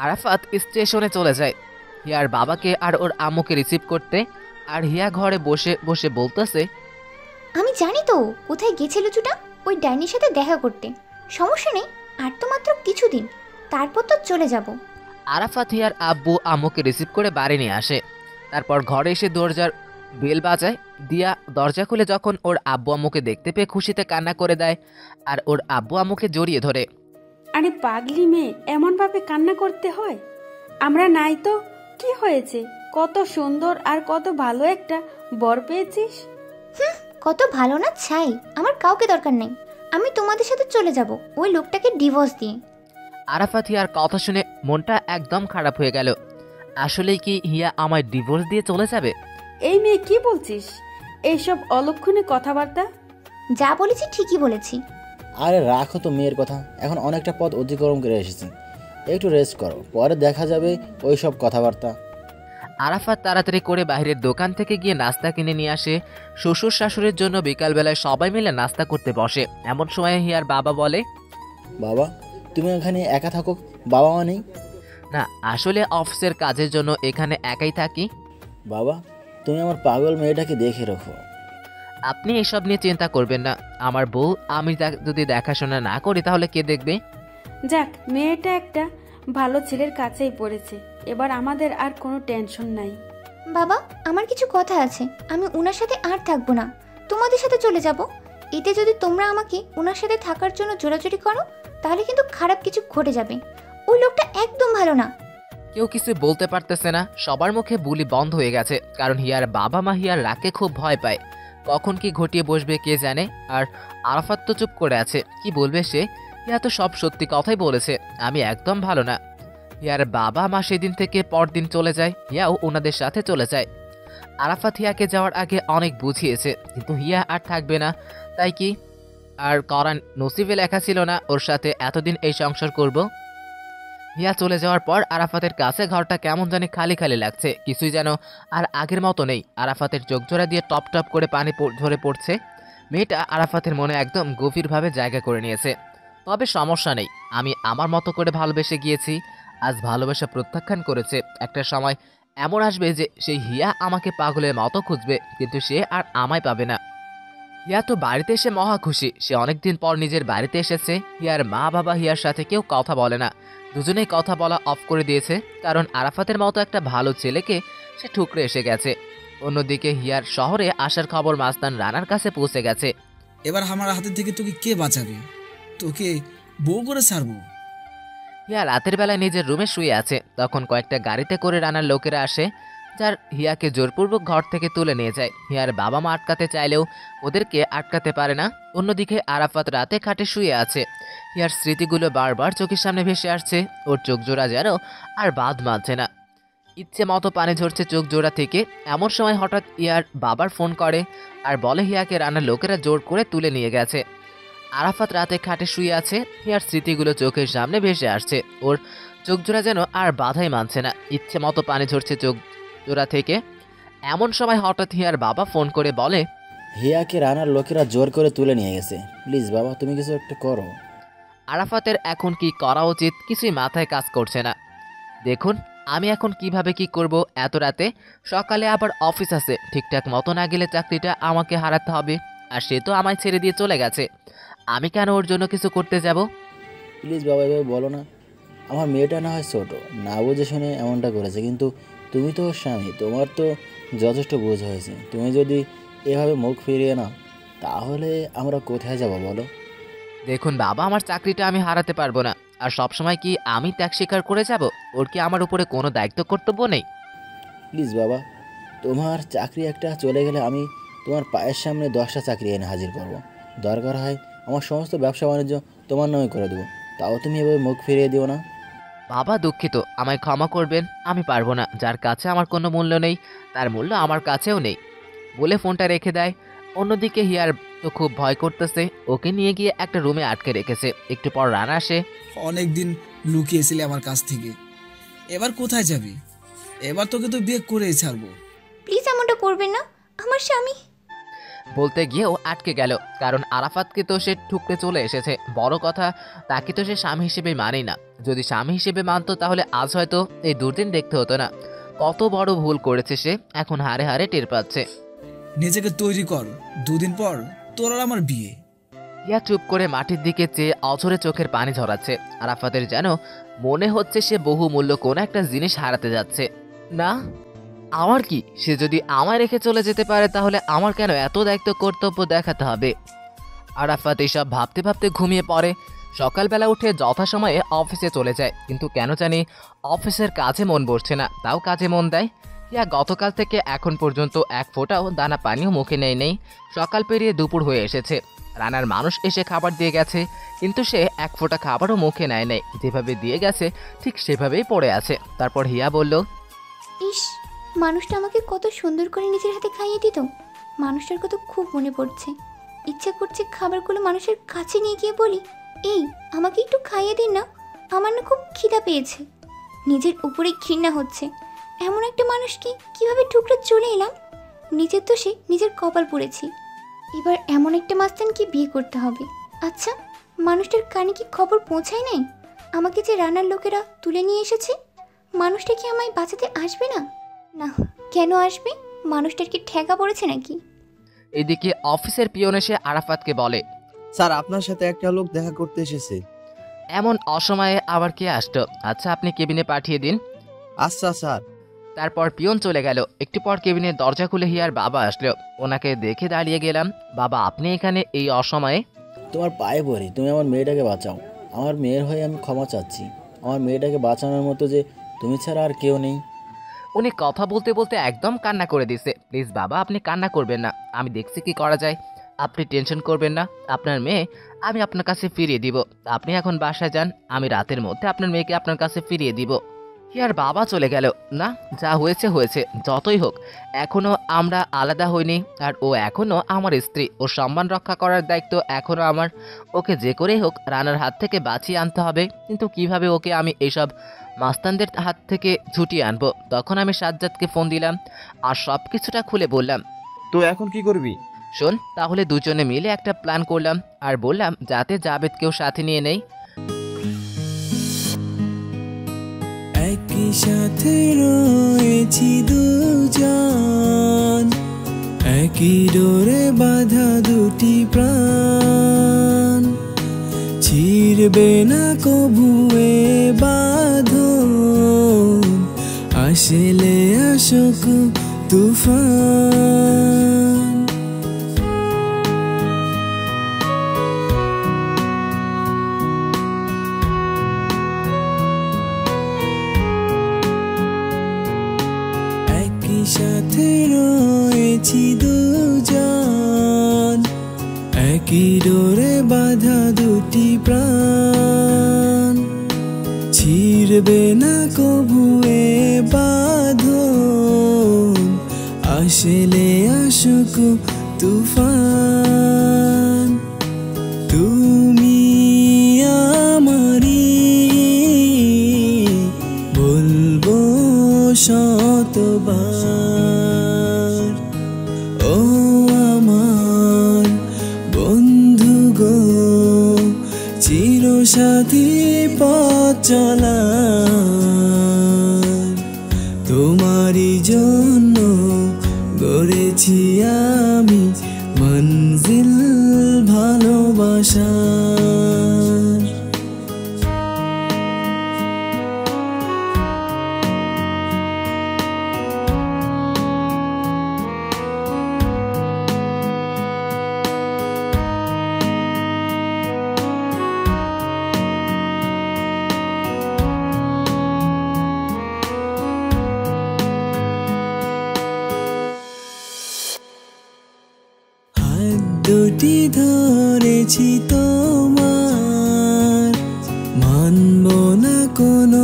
আরাফাত স্টেশনে চলে যায় হিয়ার বাবাকে আর ওর আম্মুকে রিসিভ করতে। আর হিয়া ঘরে বসে বসে বলতেছে, আমি জানি তো কোথায় গেছে লুচুটা, ওই ডাইনির সাথে দেখা করতে। সমস্যা নেই, আর তো মাত্র কিছুদিন, তারপর তো চলে যাব। আরাফাত হিয়ার আব্বু আম্মুকে রিসিভ করে বাড়ি নিয়ে আসে। তারপর ঘরে এসে দরজার বেল বাজায়। দিয়া দরজা খুলে যখন ওর আব্বু আম্মুকে দেখতে পেয়ে খুশিতে কান্না করে দেয় আর ওর আব্বু আম্মুকে জড়িয়ে ধরে। আরে পাগলি মেয়ে, এমনভাবে কান্না করতে হয়? আমরা নাই তো কি হয়েছে? কত সুন্দর আর কত ভালো একটা বর পেয়েছিস। কত ভালো না চাই, আমার কাউকে দরকার নেই। আমি তোমাদের সাথে চলে যাব ওই লোকটাকে ডিভোর্স দিয়ে। আরাফাত হিয়ার কথা শুনে মনটা একদম খারাপ হয়ে গেল। আসলেই কি হিয়া আমায় ডিভোর্স দিয়ে চলে যাবে? এই মেয়ে কি বলছিস? এইসব অলক্ষণে কথাবার্তা? যা বলেছি ঠিকই বলেছি। আরে রাখো তো মেয়ের কথা, এখন অনেকটা পথ অতিক্রম করে এসেছি, একটু রেস্ট করো, পরে দেখা যাবে ওই সব কথাবার্তা। আরাফাত তাড়াতাড়ি করে বাইরের দোকান থেকে গিয়ে নাস্তা কিনে নিয়ে আসে। শ্বশুর শাশুড়ির জন্য বিকালবেলায় সবাই মিলে নাস্তা করতে বসে। এমন সময় হিয়ার বাবা বলে, বাবা তুমি এখানে একা থাকো, বাবা মা নেই? না, আসলে অফিসের কাজের জন্য এখানে একাই থাকি। বাবা তুমি আমার পাগল মেয়েটাকে দেখে রাখো। আপনি এসব নিয়ে চিন্তা করবেন না, আমার বউ আমি যদি দেখাশোনা না করি তাহলে কে দেখবে? যাক, মেয়েটা একটা ভালো ছেলের কাছেই পড়েছে, এবার আমাদের আর কোনো টেনশন নাই। বাবা, আমার কিছু কথা আছে, আমি উনার সাথে আর থাকবো না, তোমাদের সাথে চলে যাব। এতে যদি তোমরা আমাকে উনার সাথে থাকার জন্য জোরাজুরি করো তাহলে কিন্তু খারাপ কিছু ঘটে যাবে। ওই লোকটা একদম ভালো না। কেউ কিছু বলতে পারতেছে না, সবার মুখে বুলি বন্ধ হয়ে গেছে, কারণ হিয়ার বাবা মা হিয়ার রাগকে খুব ভয় পায়। কখন কি ঘটিয়ে বসবে কে জানে। আর আরাফাত তো চুপ করে আছে, কি বলবে সে? হিয়া তো সব সত্যি কথাই বলেছে, আমি একদম ভালো না। হিয়ার বাবা মা সেদিন থেকে পরদিন চলে যায়, হিয়াও ওনাদের সাথে চলে যায়। আরাফাত হিয়াকে যাওয়ার আগে অনেক বুঝিয়েছে, কিন্তু হিয়া আর থাকবে না। তাই কি আর করান, নসিবে লেখা ছিল না ওর সাথে এতদিন এই সংসার করব। হিয়া চলে যাওয়ার পর আরাফাতের কাছে ঘরটা কেমন জানি খালি খালি লাগছে, কিছুই যেন আর আগের মতো নেই। আরাফাতের চোখ জোড়া দিয়ে টপ টপ করে পানি ঝরে পড়ছে। মেয়েটা আরাফাতের মনে একদম গভীরভাবে জায়গা করে নিয়েছে। তবে সমস্যা নেই, আমি আমার মতো করে ভালোবেসে গিয়েছি, আজ ভালোবাসা প্রত্যাখ্যান করেছে। একটা সময় এমন আসবে যে সেই হিয়া আমাকে পাগলের মতো খুঁজবে, কিন্তু সে আর আমায় পাবে না। হিয়া তো বাড়িতে এসে মহা খুশি, সে অনেকদিন পর নিজের বাড়িতে এসেছে। হিয়ার মা বাবা হিয়ার সাথে কেউ কথা বলে না, দুজনেই কথা বলা অফ করে দিয়েছে, কারণ আরাফাতের মতো একটা ভালো ছেলেকে সে ঠুকরে এসে গেছে। অন্যদিকে হিয়ার শহরে আসার খবর মাস্তান রানার কাছে পৌঁছে গেছে। এবার আমার হাতের থেকে তোকে কে বাঁচাবে? তোকে বউ করে ছাড়বো। হিয়া রাতের বেলায় নিজের রুমে শুয়ে আছে, তখন কয়েকটা গাড়িতে করে রানার লোকেরা আসে, যার হিয়াকে জোরপূর্বক ঘর থেকে তুলে নিয়ে যায়। হিয়ার বাবা মা আটকাতে চাইলেও ওদেরকে আটকাতে পারে না। অন্যদিকে আরাফাত রাতে খাটে শুয়ে আছে, হিয়ার স্মৃতিগুলো বারবার চোখের সামনে ভেসে আসছে। ওর চোখ জোড়া যেন আর বাদ মানছে না, ইচ্ছে মতো পানি ঝরছে চোখ জোড়া থেকে। এমন সময় হঠাৎ হিয়ার বাবার ফোন করে আর বলে হিয়াকে রানার লোকেরা জোর করে তুলে নিয়ে গেছে। আরাফাত রাতে খাটে শুয়ে আছে, হিয়ার স্মৃতিগুলো চোখের সামনে ভেসে আসছে। ওর চোখ জোড়া যেন আর বাধাই মানছে না, ইচ্ছে মতো পানি ঝরছে চোখ জোড়া থেকে। এমন সময় হঠাৎ হিয়ার বাবা ফোন করে বলে, হিয়াকে রানার লোকেরা জোর করে তুলে নিয়ে গেছে। প্লিজ বাবা, তুমি কিছু একটা করো। আরাফাতের এখন কি করা উচিত কিছুই মাথায় কাজ করছে না। দেখুন আমি এখন কিভাবে কি করব, এত রাতে, সকালে আবার অফিস আছে, ঠিকঠাক মতো না গেলে চাকরিটা আমাকে হারাতে হবে। আর সে তো আমায় ছেড়ে দিয়ে চলে গেছে, আমি কেন ওর জন্য কিছু করতে যাব? প্লিজ বাবা, এভাবে বলো না। আমার মেয়েটা না হয় ছোটো, না বুঝে শুনে এমনটা করেছে, কিন্তু তুমি তো ওর স্বামী, তোমার তো যথেষ্ট বোঝ হয়েছে। তুমি যদি এভাবে মুখ ফিরিয়ে নাও তাহলে আমরা কোথায় যাব বলো? দেখুন বাবা, আমার চাকরিটা আমি হারাতে পারবো না। আর সবসময় কি আমি ত্যাগ স্বীকার করে যাব? ওর কি আমার উপরে কোনো দায়িত্ব কর্তব্য নেই? প্লিজ বাবা, তোমার চাকরি একটা চলে গেলে আমি তোমার পায়ের সামনে 10টা চাকরি এনে হাজির করব। দরকার হয় আমার সমস্ত ব্যবসা বাণিজ্য তোমার নামে করে দেবো, তাও তুমি এভাবে মুখ ফিরিয়ে দিও না। বাবা দুঃখিত, আমায় ক্ষমা করবেন, আমি পারবো না। যার কাছে আমার কোনো মূল্য নেই তার মূল্য আমার কাছেও নেই বলে ফোনটা রেখে দেয়। অন্যদিকে হিয়ার তো খুব ভয় করতেছে, ওকে নিয়ে গিয়ে একটা রুমে আটকে রেখেছে। একটু পর রানা আসে। অনেক দিন লুকিয়েছিলি আমার কাছ থেকে, এবার কোথায় যাবি? এবার তোকে তো বিয়ে করেই ছাড়বো। প্লিজ এমনটা করবেন না, আমার স্বামী। বলতে গিয়েও আটকে গেল, কারণ আরাফাতকে তো সে ঠুকতে চলে এসেছে। বড় কথা, তাকে তো সে স্বামী হিসেবে মানেই না। যদি স্বামী হিসেবে মানতো তাহলে আজ হয়তো এই দুর্দিন দেখতে হতো না। কত বড় ভুল করেছে সে, এখন হারে হারে টের পাচ্ছে। নিজেকে তৈরি কর, 2 দিন পর তোর আর আমার বিয়ে। ইয়া চুপ করে মাটির দিকে চেয়ে অঝরে চোখের পানি ঝরাচ্ছে। আরাফাতের যেন মনে হচ্ছে সে বহুমূল্য কোনো একটা জিনিস হারাতে যাচ্ছে। না, আমার কি, সে যদি আমায় রেখে চলে যেতে পারে তাহলে আমার কেন এত দায়িত্ব কর্তব্য দেখাতে হবে? আরাফাত এসব ভাবতে ভাবতে ঘুমিয়ে পড়ে। সকালবেলা উঠে যথাসময়ে অফিসে চলে যায়, কিন্তু কেন জানি অফিসের কাজে মন বসছে না, তাও কাজে মন দেয়। ইয়া গতকাল থেকে এখন পর্যন্ত এক ফোঁটাও দানা পানিও মুখে নেই। সকাল পেরিয়ে দুপুর হয়ে এসেছে, রানার মানুষ এসে খাবার দিয়ে গেছে, কিন্তু সে এক ফোঁটা খাবারও মুখে নেয়। যেভাবে দিয়ে গেছে ঠিক সেভাবেই পড়ে আছে। তারপর হিয়া বলল, ইস, মানুষটা আমাকে কত সুন্দর করে নিজের হাতে খাইয়ে দিত। মানুষটার কথা খুব মনে পড়ছে। ইচ্ছা করছে খাবারগুলো মানুষের কাছে নিয়ে গিয়ে বলি, এই আমাকে একটু খাইয়ে দিন না, আমার না খুব খিদা পেয়েছে। নিজের উপরেই ঘৃণা হচ্ছে, এমন একটা মানুষকে কিভাবে ঠুকরে চলে এলাম। নিজের দোষে নিজের কপাল পড়েছি। এবার এমন একটা মাস্তানকে বিয়ে করতে হবে। আচ্ছা, মানুষটার কানে কি খবর পৌঁছায় নাই আমাকে যে রান্নার লোকেরা তুলে নিয়ে এসেছে? মানুষটা কি আমায় বাঁচাতে আসবে না? না, কেন আসবে? মানুষটার কি ঠেকা পড়েছে নাকি? এদিকে অফিসের পিয়ন এসে আরাফাতকে বলে, স্যার, আপনার সাথে একটা লোক দেখা করতে এসেছে। এমন অসময়ে আবার কে আসতো? আচ্ছা, আপনি কেবিনে পাঠিয়ে দিন। আচ্ছা স্যার। তারপর পিয়ন চলে গেল। একটু পর কেবিনের দরজা খুলে হিয়ার বাবা আসলো। ওনাকে দেখে দাঁড়িয়ে গেলাম। বাবা, আপনি এখানে এই অসময়ে? তোমার পায়ে পড়ি, তুমি আমার মেয়েটাকে বাঁচাও। আমার মেয়ের হয়ে আমি ক্ষমা চাচ্ছি। আমার মেয়েটাকে বাঁচানোর মতো যে তুমি ছাড়া আর কেউ নেই। উনি কথা বলতে বলতে একদম কান্না করে দিছে। প্লিজ বাবা, আপনি কান্না করবেন না, আমি দেখছি কি করা যায়। আপনি টেনশন করবেন না, আপনার মেয়ে আমি আপনার কাছে ফিরিয়ে দিব। আপনি এখন বাসায় যান, আমি রাতের মধ্যে আপনার মেয়েকে আপনার কাছে ফিরিয়ে দিব। হিয়ার বাবা চলে গেল। না, যা হয়েছে হয়েছে, যতই হোক এখনো আমরা আলাদা হইনি, আর ও এখনো আমার স্ত্রী। ওর সম্মান রক্ষা করার দায়িত্ব এখনো আমার। ওকে যে করেই হোক রানার হাত থেকে বাঁচিয়ে আনতে হবে। কিন্তু কিভাবে ওকে আমি এইসব মাস্তানদের হাত থেকে ছুটিয়ে আনবো? তখন আমি সাজ্জাদকে ফোন দিলাম আর সব কিছুটা খুলে বললাম। তো এখন কি করবি? শোন, তাহলে দুজনে মিলে একটা প্ল্যান করলাম আর বললাম যাতে জাবেদকেও সাথে নিয়ে নেই। একই সাথে রয়েছি দুজন, একই ডোরে বাঁধা দুটি প্রাণ, ছিড়বে না কবুয়ে বাঁধন, আসলে আসুক তুফান। একই সাথে রয়েছি দুজন, একই ডোরে বাঁধা দুটি প্রাণ, ছিড়বে না কবুয়ে বাঁধন, আসলে আসুক তুফান। তুমি আমারি, বলবো শতবার, ও আমার চলার, তোমারই জন্য গড়েছি আমি মঞ্জিল ভালোবাসার। দুটি ধরেছি তোমার, মানব না কোনো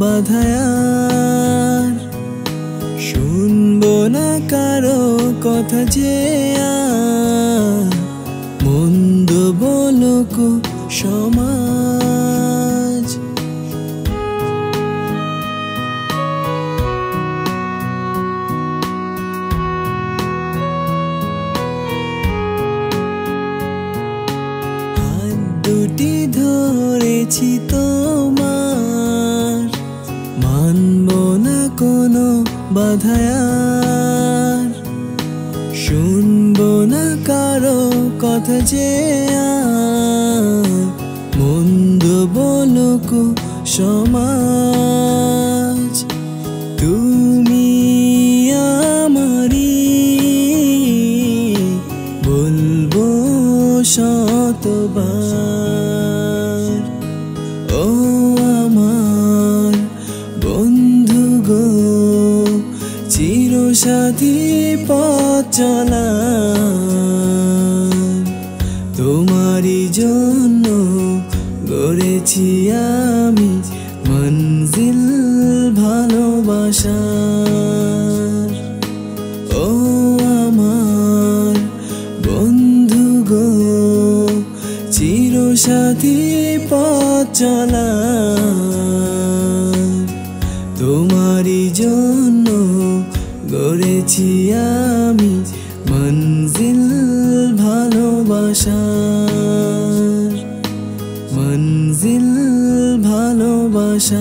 বাধায়ার, শুনবো না কারো কথা যে আর, মন্দ বলুক সমাজ। দুটি ধরেছি তোমার, মানব না কোনো বাধায়ার, শুনবো না কারো কথা যে আর, মন্দ বলুক সমাজ। তুমি আমারি বলবো শতবার, ও আমার বন্ধু গো, চিরসাথী পথ চলার, তোমারই জন্য গড়েছি আমি মঞ্জিল ভালোবাসার। ও আমার বন্ধু গো, চিরসাথী পথ চলার, তোমারই জন্য গড়েছি আমি মঞ্জিল ভালোবাসার, মঞ্জিল ভালোবাসার।